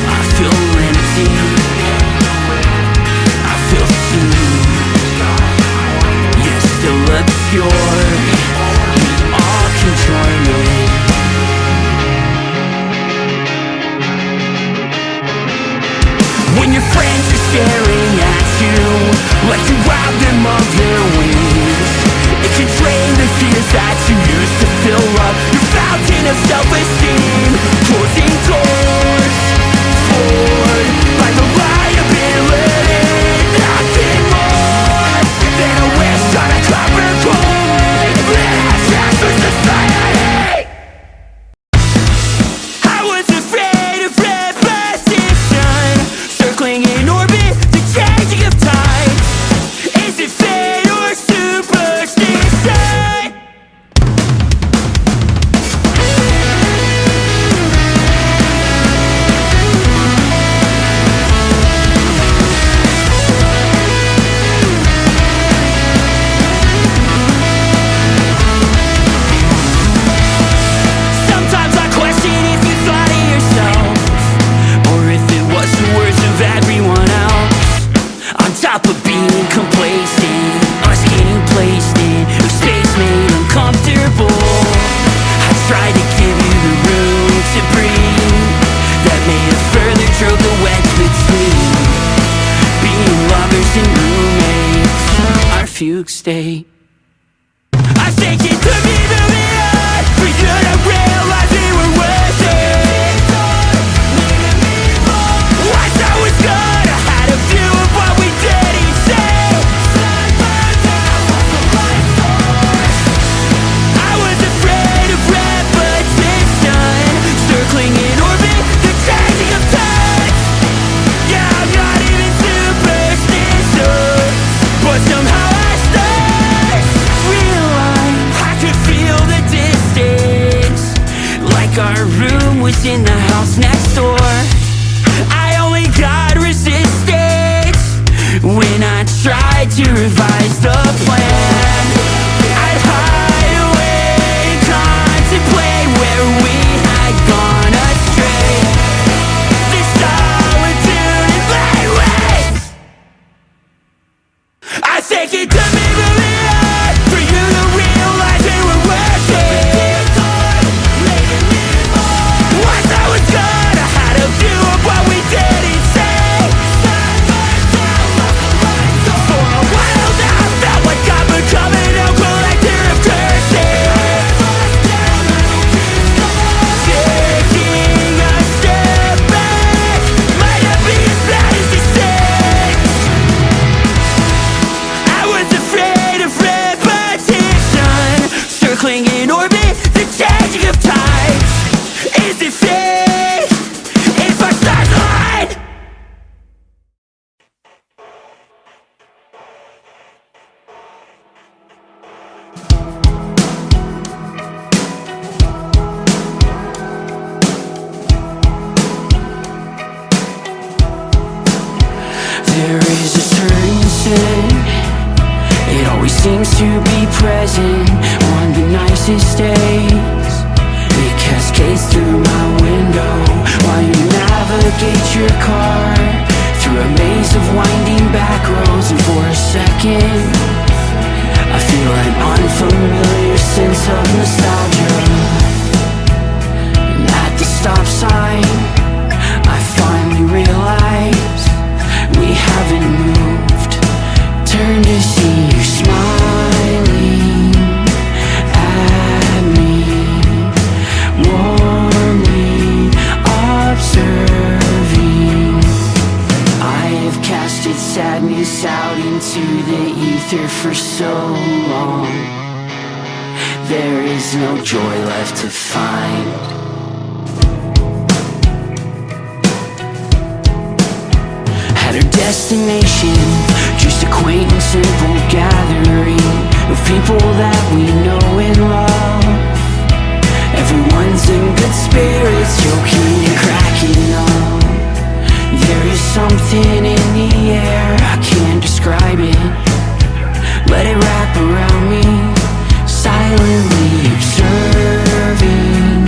I feel empty, I feel seen, yet still obscure. We all can join me. fugue state. I think it took me to the end for you to realize we were worth it. Once I was good, I had a view of what we didn't say. I was afraid of repetition, circling in orbit, the changing of tides. Yeah, I'm not even superstitious, but somehow I stayed. Realized I could feel the distance, like our room was in the house next door. I only got resistance when I tried to revise the plan. I'd hide away, contemplate where we had gone astray. This solitude and blind ways. I think it took me to the end for you to realize we were worth it. Once I was good, I had a view of what we didn't say. For a while now, I felt like I'm becoming a collector of curses. Taking a step back might not be as bad as it seems. I was afraid of repetition, circling in orbit, the changing of tides. Is it fate if I start the line? There is a certain sin, it always seems to be present on the nicest days. It cascades through my window while you navigate your car through a maze of winding back roads. And for a second, I feel an unfamiliar sense of nostalgia. And at the stop sign, I finally realize we haven't moved. Turn to see you smiling at me, warmly observing. I have casted sadness out into the ether for so long. There is no joy left to find. At our destination, just a quaint and simple gathering of people that we know and love. Everyone's in good spirits, joking and cracking up. There is something in the air, I can't describe it. Let it wrap around me, silently observing.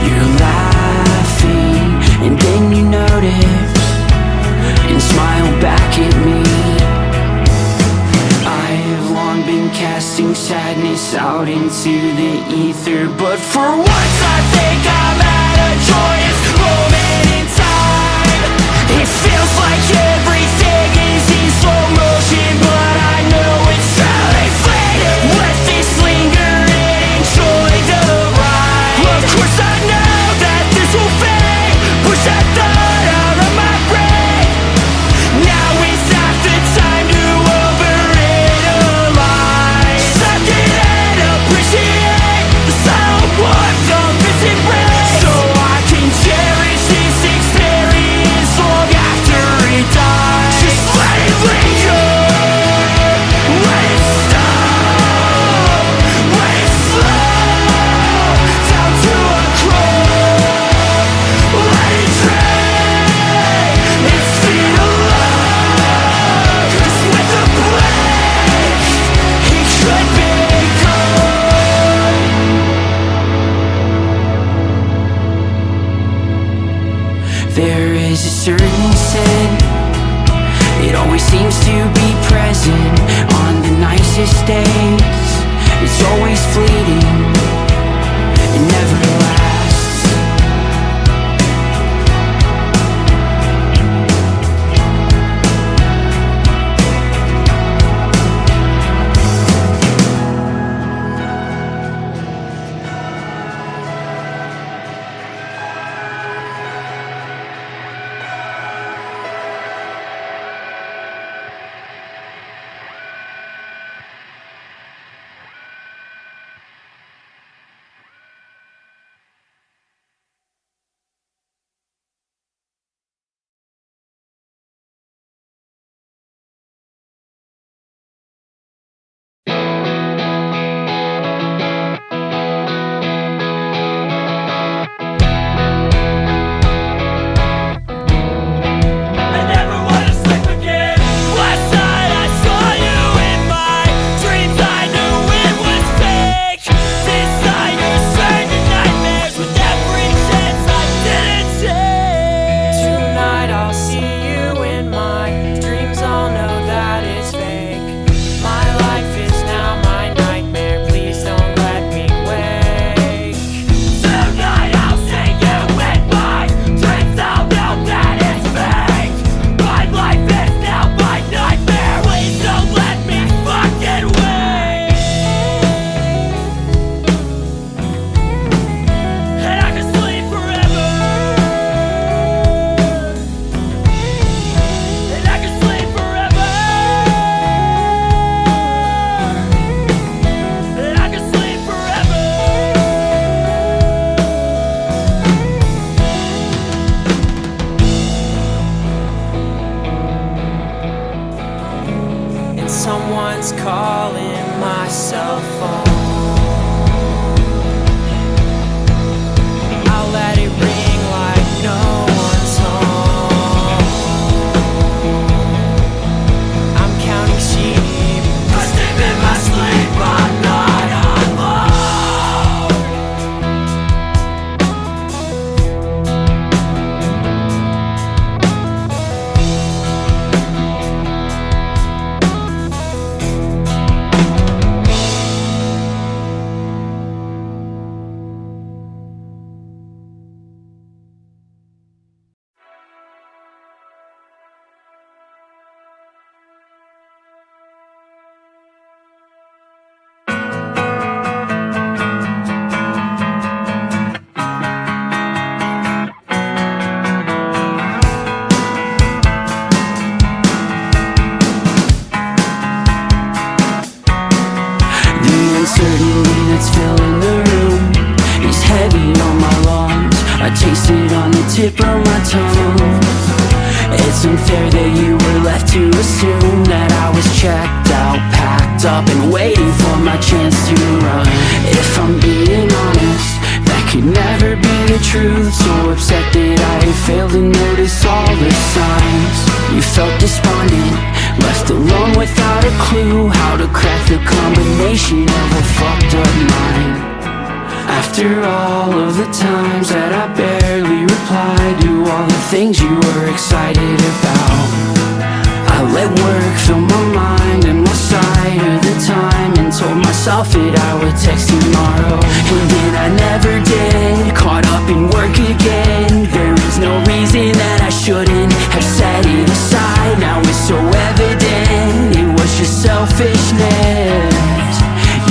You're laughing, and then you notice and smile back at me. I have long been casting sadness out into the ether, but for once I think I'm at a joyous moment in time. It feels like everything is in slow motion, but I know it's truly fading. Let this linger and enjoy the ride. Of course I know that this will fade. Push that thought out of my brain. Now is not the time to overanalyze. Suck it and appreciate the silent warmth of this embrace, so I can cherish this experience long after it dies. Just let it linger, let it stop, let it flow down to a crawl. Let it drain its feet alive. Just with the blade, it could be gone. There is a certain sin, it always seems to be present on the nicest days. It's always fleeting, it never lasts. it on the tip of my tongue. It's unfair that you were left to assume that I was checked out, packed up, and waiting for my chance to run. If I'm being honest, that could never be the truth. So upset that I had failed to notice all the signs. You felt despondent, left alone without a clue how to crack the combination of a fucked up mind. After all of the times that I barely replied to all the things you were excited about, I let work fill my mind and lost sight of the time, and told myself that I would text tomorrow, and then I never did. Caught up in work again. There is no reason that I shouldn't have set it aside. Now it's so evident it was just selfishness.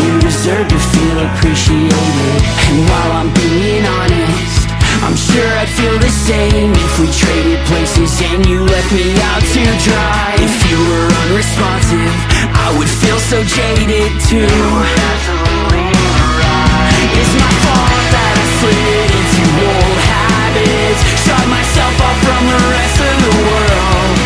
You deserve to feel appreciated. And while I'm being honest, I'm sure I'd feel the same if we traded places and you left me out to dry. If you were unresponsive, I would feel so jaded too. It's my fault that I slid into old habits, shut myself off from the rest of the world.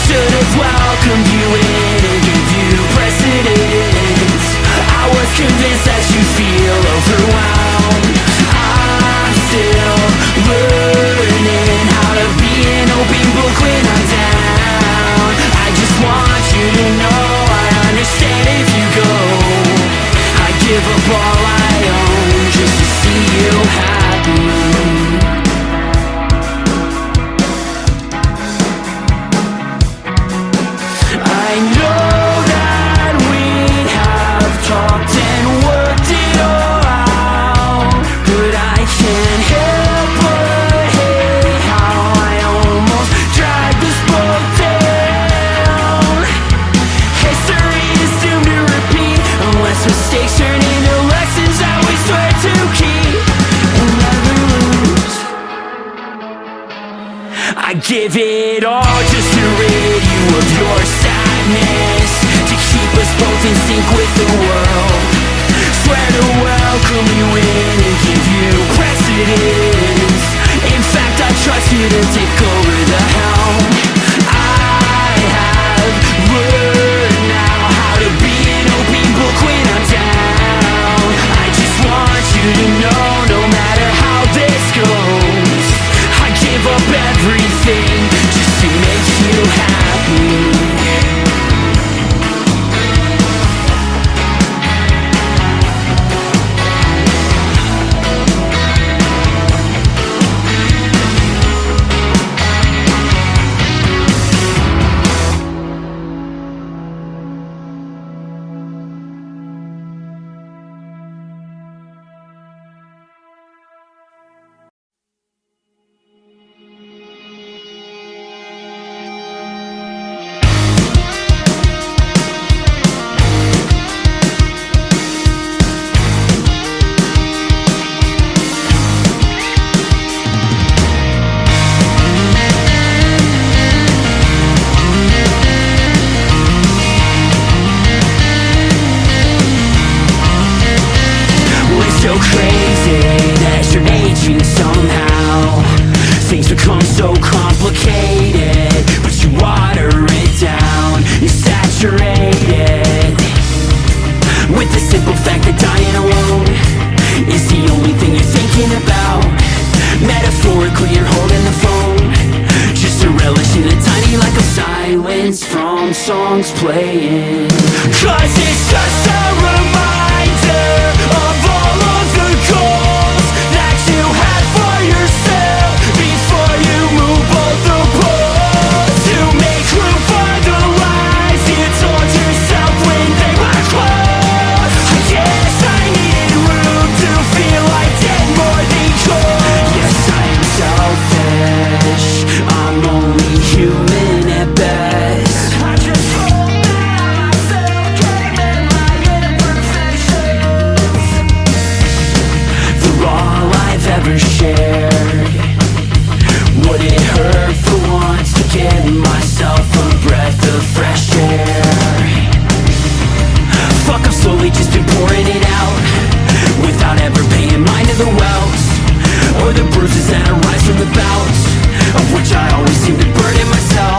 Should have welcomed you in and give you precedence. I was convinced that you feel overwhelmed. I'm still learning how to be an open book when I'm down. I just want you to know I understand if you go. I give up all I own just to see you happy. I know that we have talked and worked it all out, but I can't help but hate how I almost dragged this boat down. History is doomed to repeat unless mistakes turn into lessons that we swear to keep and never lose. I give it all just to rid you of your sadness, to keep us both in sync with the world. Swear to welcome you in and give you precedence. In fact, I trust you to take over the helm. I have learned now how to be an open book when I'm down. I just want you to know, no matter how this goes, I give up everything just to make you happy. So crazy that you're aging somehow. Things become so complicated, but you water it down, you saturate it with the simple fact that dying alone is the only thing you're thinking about. Metaphorically, you're holding the phone just to relish in a tiny lack of silence from songs playing. 'Cause it's just a reminder of all of the goals that you had for yourself before you move both the poles. To make room for the lies you told yourself when they were closed. I guess I needed room to feel like dead more than cold. Yes, I am selfish, I'm only human at best. I just hope that I myself came in my imperfect.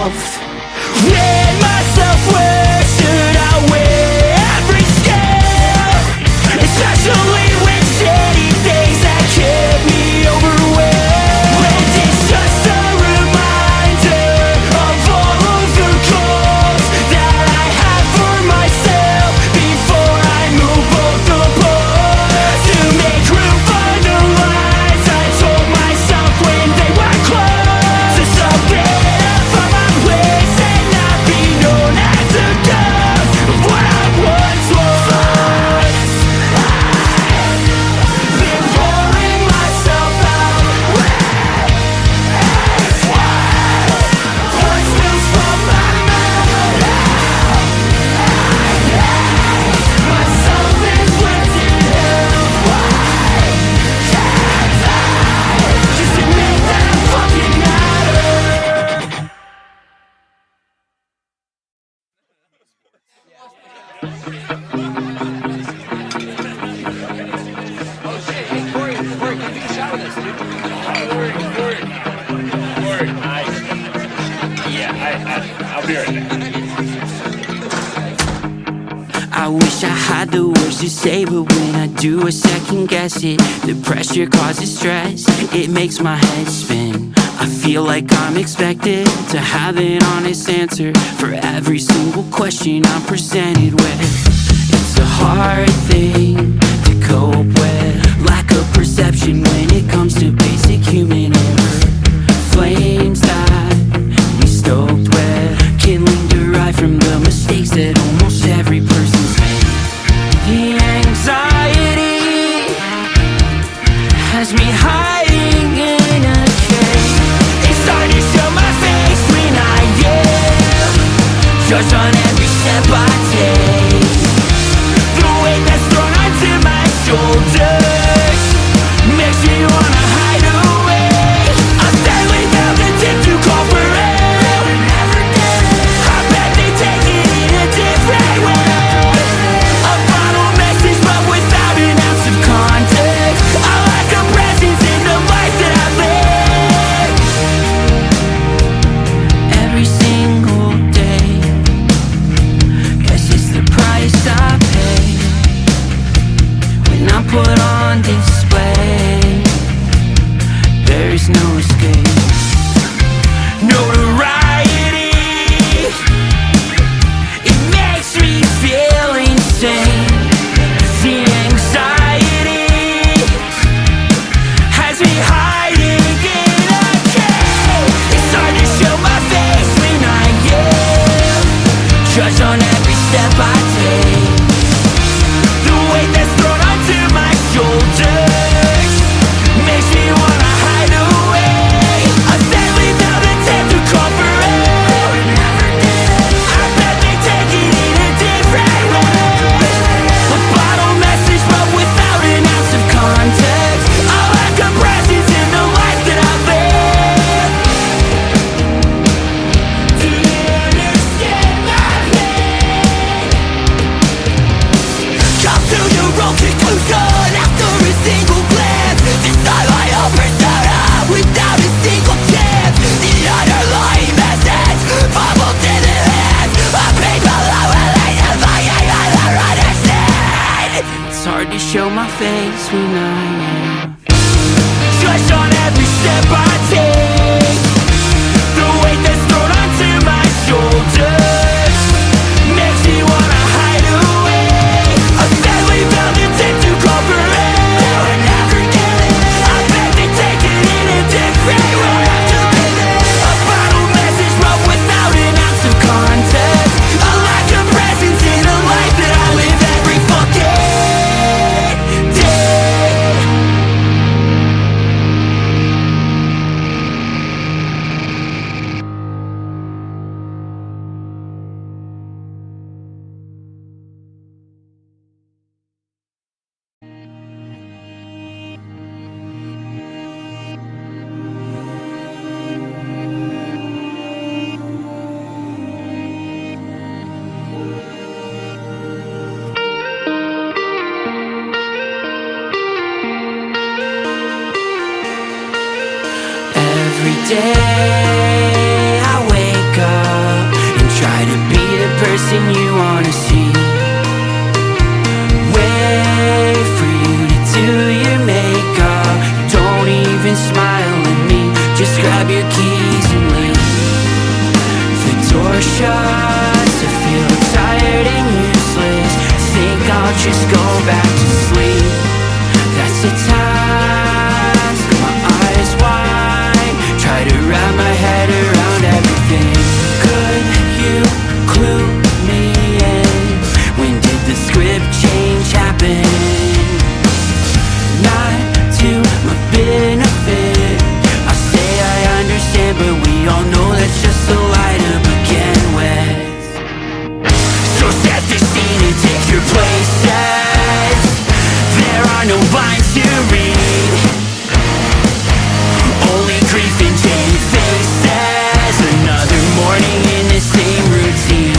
myself. Weigh myself, where should I weigh every scale? Especially when shitty things that keep me overwhelmed. And it's just a reminder of all of the goals that I have for myself before I move both the poles. To make room for the lies I told myself when they were closed. To submit up on my ways and not be known as a ghost of what I once was. Been pouring myself out pour spills from my mouth. Myself is lifted hell. Just admit that I fucking matter. I'll be right back. I wish I had the words to say, but when I do, I second guess it. The pressure causes stress, it makes my head spin. I feel like I'm expected to have an honest answer for every single question I'm presented with. It's a hard thing to cope with, lack of perception when it comes to basic human error. Flames that we stoked with, kindling derived from the mistakes that almost every person's made. The anxiety has me hiding in a cave. It's hard to show my face when I yell, judged on every step I take. The weight that's thrown onto my shoulders makes me wanna hide away. I'm deadly down the tip to call for help. I bet they take it in a different way. A bottle message but without an ounce of context. I lack a presence in the life that I live. Every single day, guess it's the price I pay when I'm put on display. There's no escape. Notoriety, it makes me feel insane. The anxiety has me hiding in a cave. It's hard to show my face when I yell, judged on every step I take. The weight that's thrown onto my shoulders makes me wanna hide away. I stand without intent to call for help. I bet they take it in a different way. A bottle message but without an ounce of context. I lack a presence in the life that I live. Do they understand my pain? Come to your own conclusion after a single glance. This time I own persona without a single chance. The underlying message bubbled in the hands of people who will never understand. It's hard to show my face when I am judged on every step I take. The weight that's thrown onto my shoulders makes me wanna hide away. A family found intent to call for help. I bet they take it in a different way. A bottle message but without an ounce of context. A lack of presence in a life that I live every fucking day. Every day I wake up missing you on a sea. Wait for you to do your makeup. Don't even smile at me. Just grab your keys and leave. The door shuts. I feel tired and useless. Think I'll just go back to sleep. That's the task. My eyes wide. Try to wrap my head around everything. Could you clue me in? When did the script change happen? Not to my benefit. I say I understand, but we all know that's just a lie to begin with. So set the scene and take your places. There are no lines to read, only grief and jaded faces. Another morning in the same routine.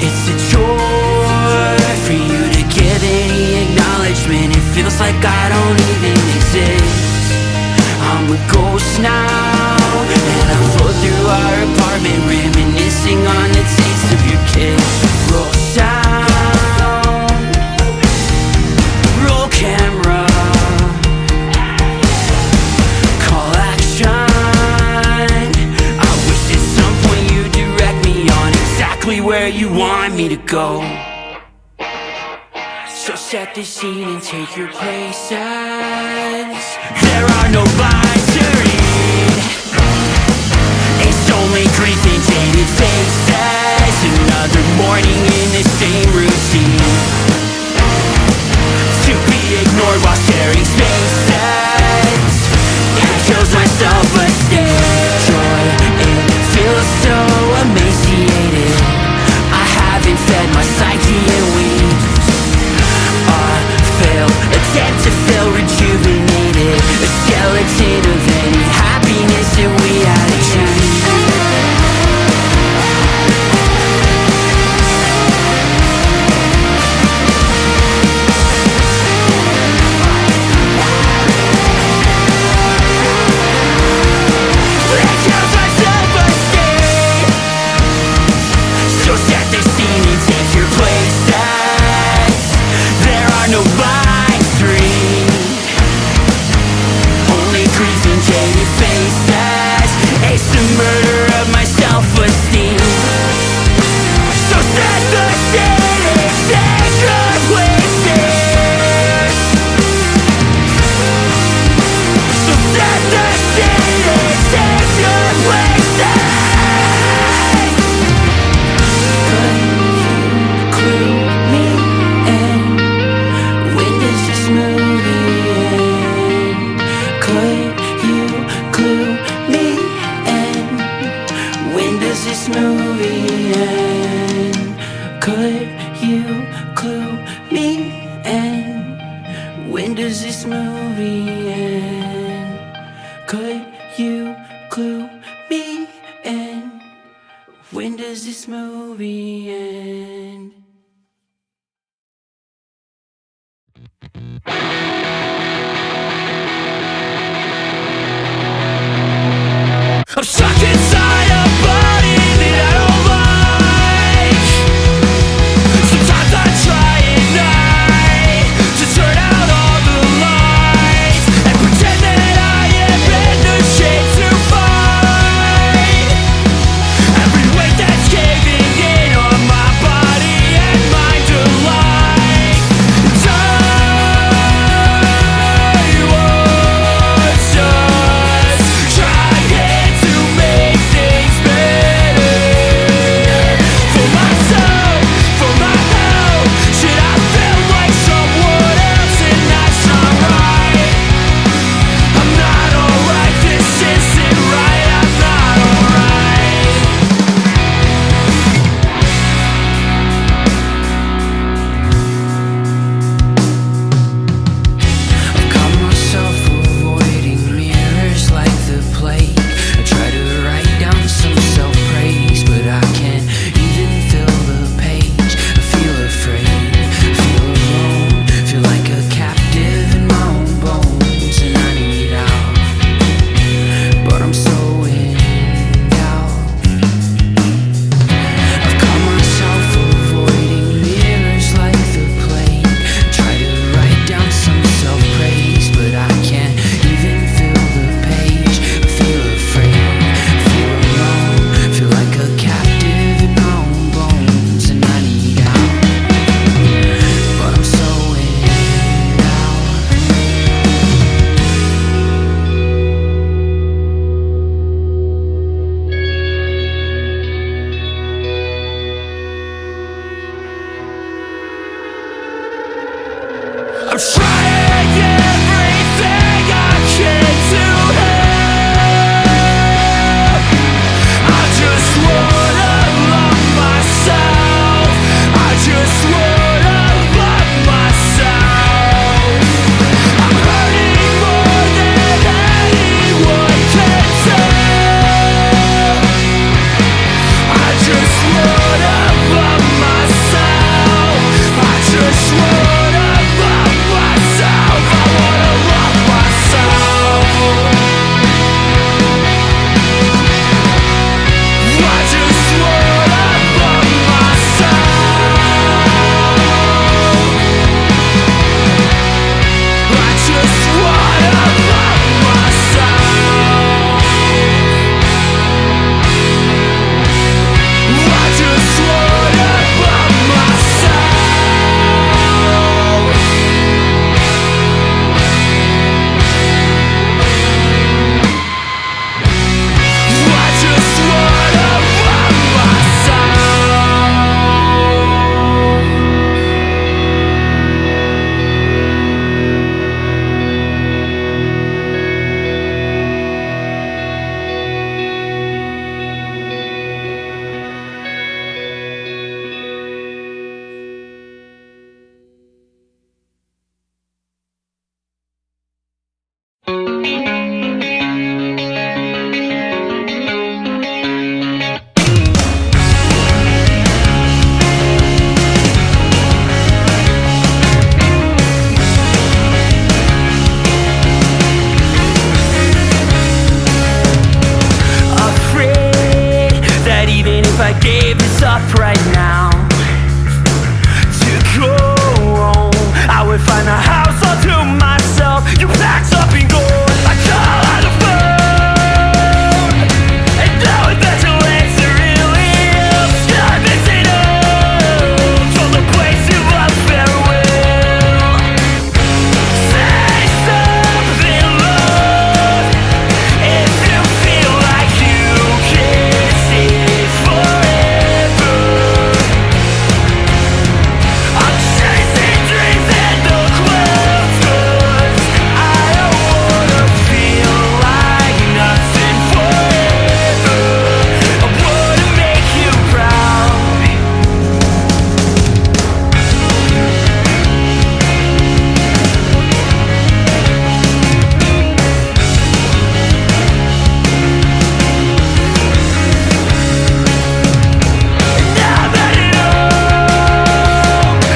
It's a chore for you to give any acknowledgement. It feels like I don't even exist. I'm a ghost now, and I float through our apartment, reminiscing on the taste of your kiss. Roll sound, roll camera, call action. I wish at some point you direct me on exactly where you want me to go. So set the scene and take your places. There are no lines to read, it's only grief and jaded faces. Another morning in the same routine, to be ignored while sharing spaces. It kills my self-esteem. Joy, it feels so emaciated. I haven't fed my psyche in weeks. Attempt to feel rejuvenated, a skeleton of any happiness that we had achieved. It kills my self-esteem. So set the scene and take your places. There are no lines to read, only grief and jaded faces. It's the murder of my self-esteem. So set the scene and take your places. So set the scene and take your places. Could you clue me in? When does this movie end? Could you clue me in? When does this movie end? Could you clue me in? When does this movie end? Could you clue me in? When does this movie end? I'm stuck inside a body that I don't like. Sometimes I try at night to turn out all the lights and pretend that I am in the shape to fight every weight that's caving in on my body and mind alike. Time trying everything I can to help. I just wanna love myself. I just wanna love myself. I'm hurting more than anyone can tell. I just wanna love myself. I just wanna love myself. I wanna love myself. I just wanna love myself. I just wanna love myself. I just wanna love myself. I just wanna love afraid that even if I gave this up right now to go home, I would find a house all to myself. You packed up and go. I call on the phone, and knowing that you'll answer really helps. I'm missing home from the place you love farewell. Say something, Lord, if you feel like you can't stay forever. I'm chasing dreams in the clouds, 'cause I don't wanna feel like nothing forever. I wanna make you proud. Now that you know,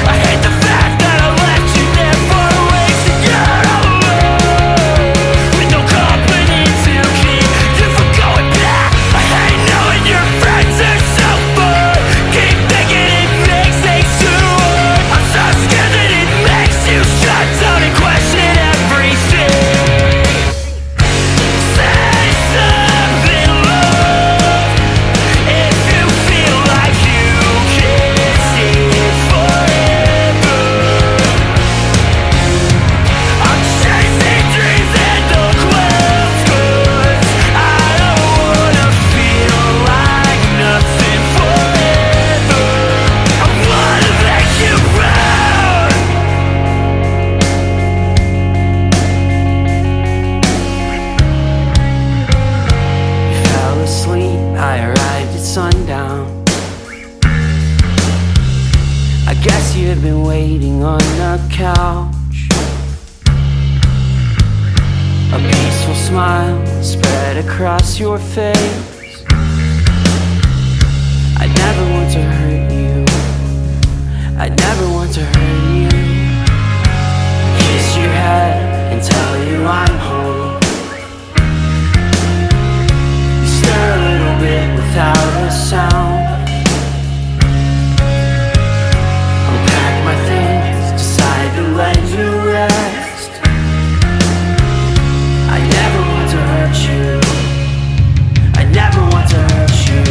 I hate the fact that I left you there for a waste of your alone, with no company to keep you from going back. I hate knowing your friends are so fun. Keep thinking it makes things too hard. I'm so scared that it makes you shut down and question everything. Say something, Lord, if you feel like you can't stay forever. I'm chasing dreams in the clouds, 'cause I don't wanna feel like nothing forever. I wanna make you proud. You fell asleep, I arrived at sundown. I guess you had been waiting on the couch. A peaceful smile spread across your face. I never want to hurt you. I never want to hurt you. Kiss your head and tell you I'm home. You stir a little bit without a sound. Unpack my things, decide to let you rest. I never want to hurt you. I never want to hurt you.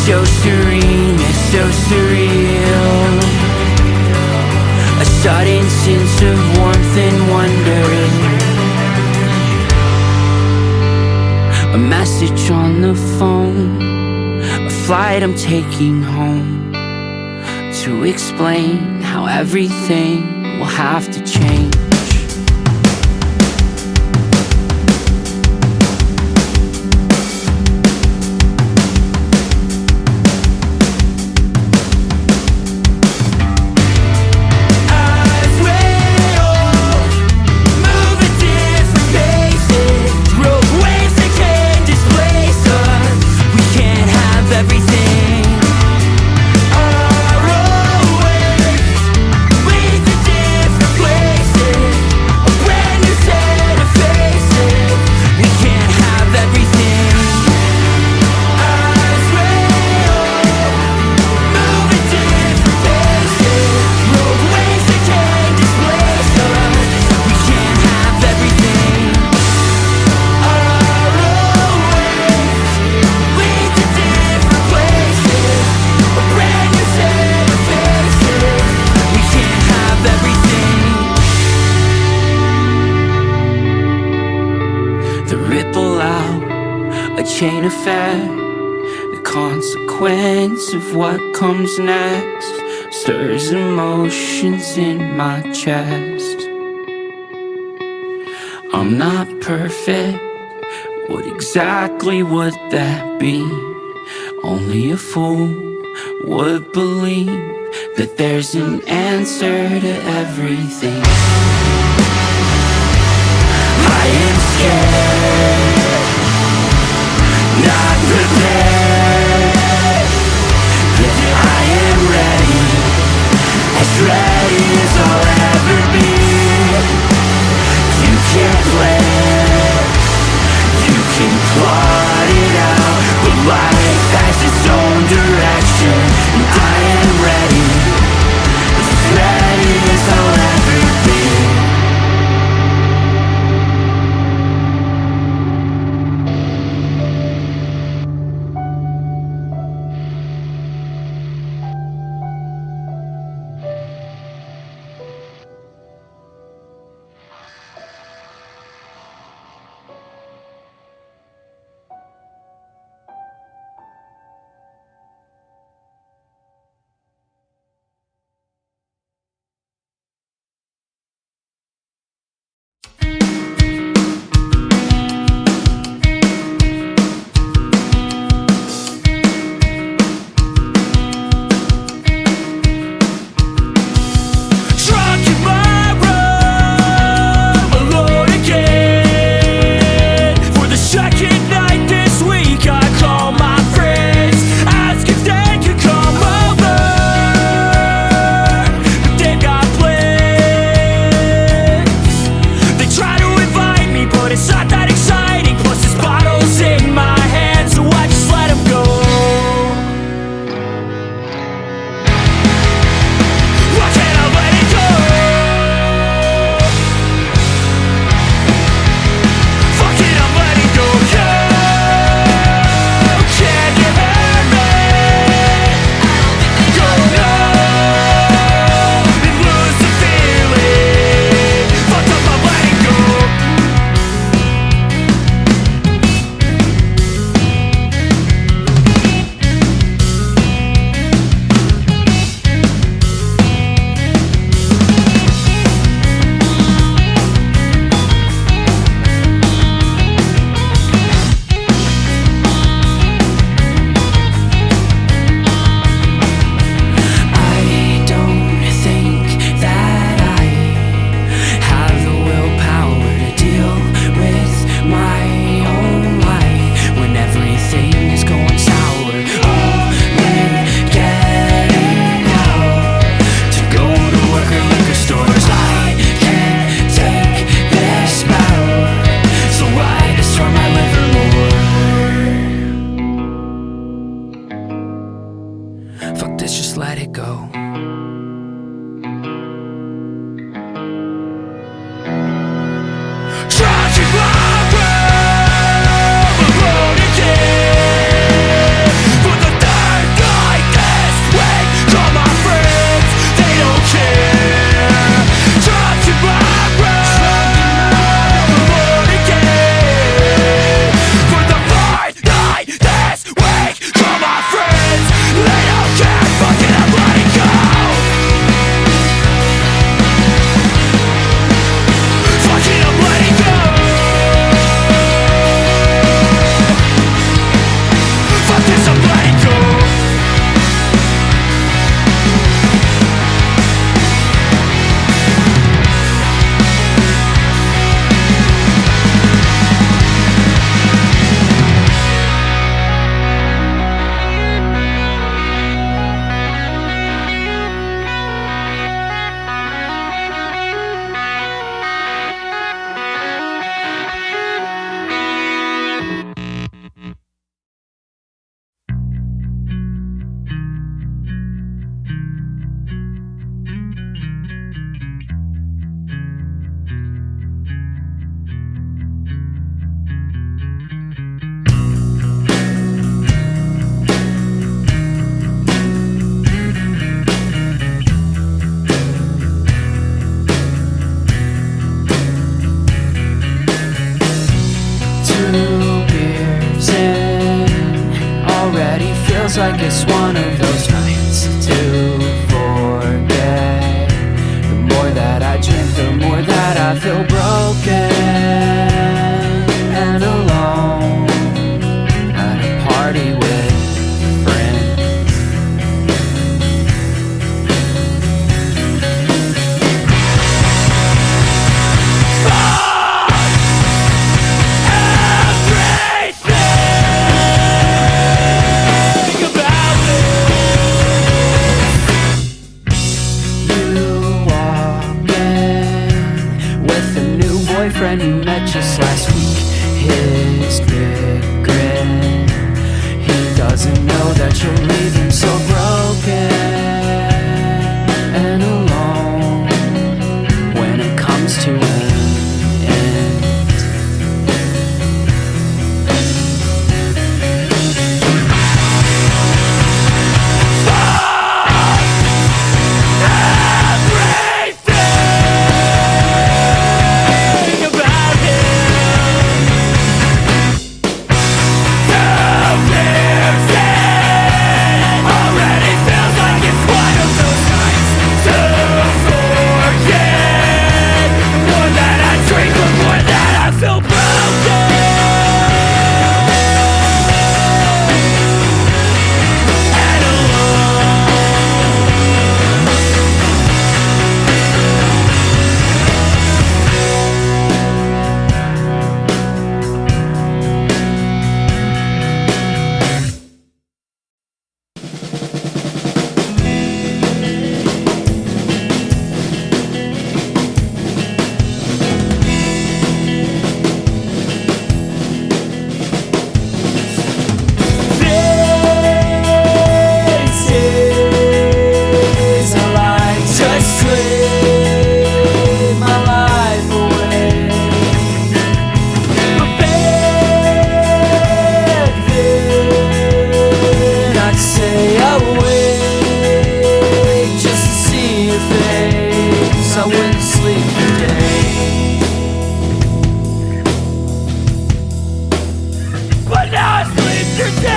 so serene, it's so surreal. A sudden sense of warmth and wonder. A message on the phone, a flight I'm taking home, to explain how everything will have to change. Chain effect, the consequence of what comes next stirs emotions in my chest. I'm not perfect, what exactly would that be? Only a fool would believe that there's an answer to everything. I am scared, not prepared, yet I am ready, as ready as I'll ever be. You can't plan, you can plot it out, but life has its own direction, and I am ready, as ready as I'll ever be. She'll leave him so broken and alone when it comes to an end. I wouldn't sleep today, but now I sleep today.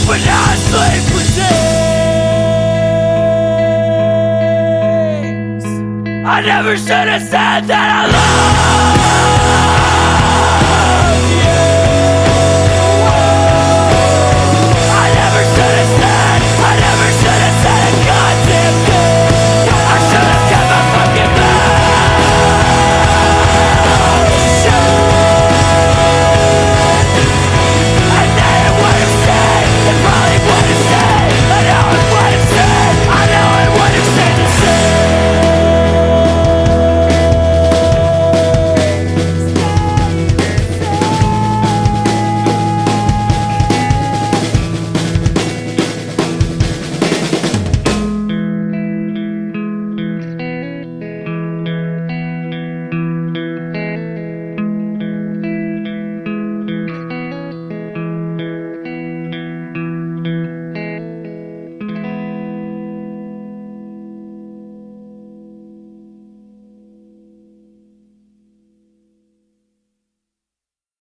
But now I sleep for days. I never should have said that I love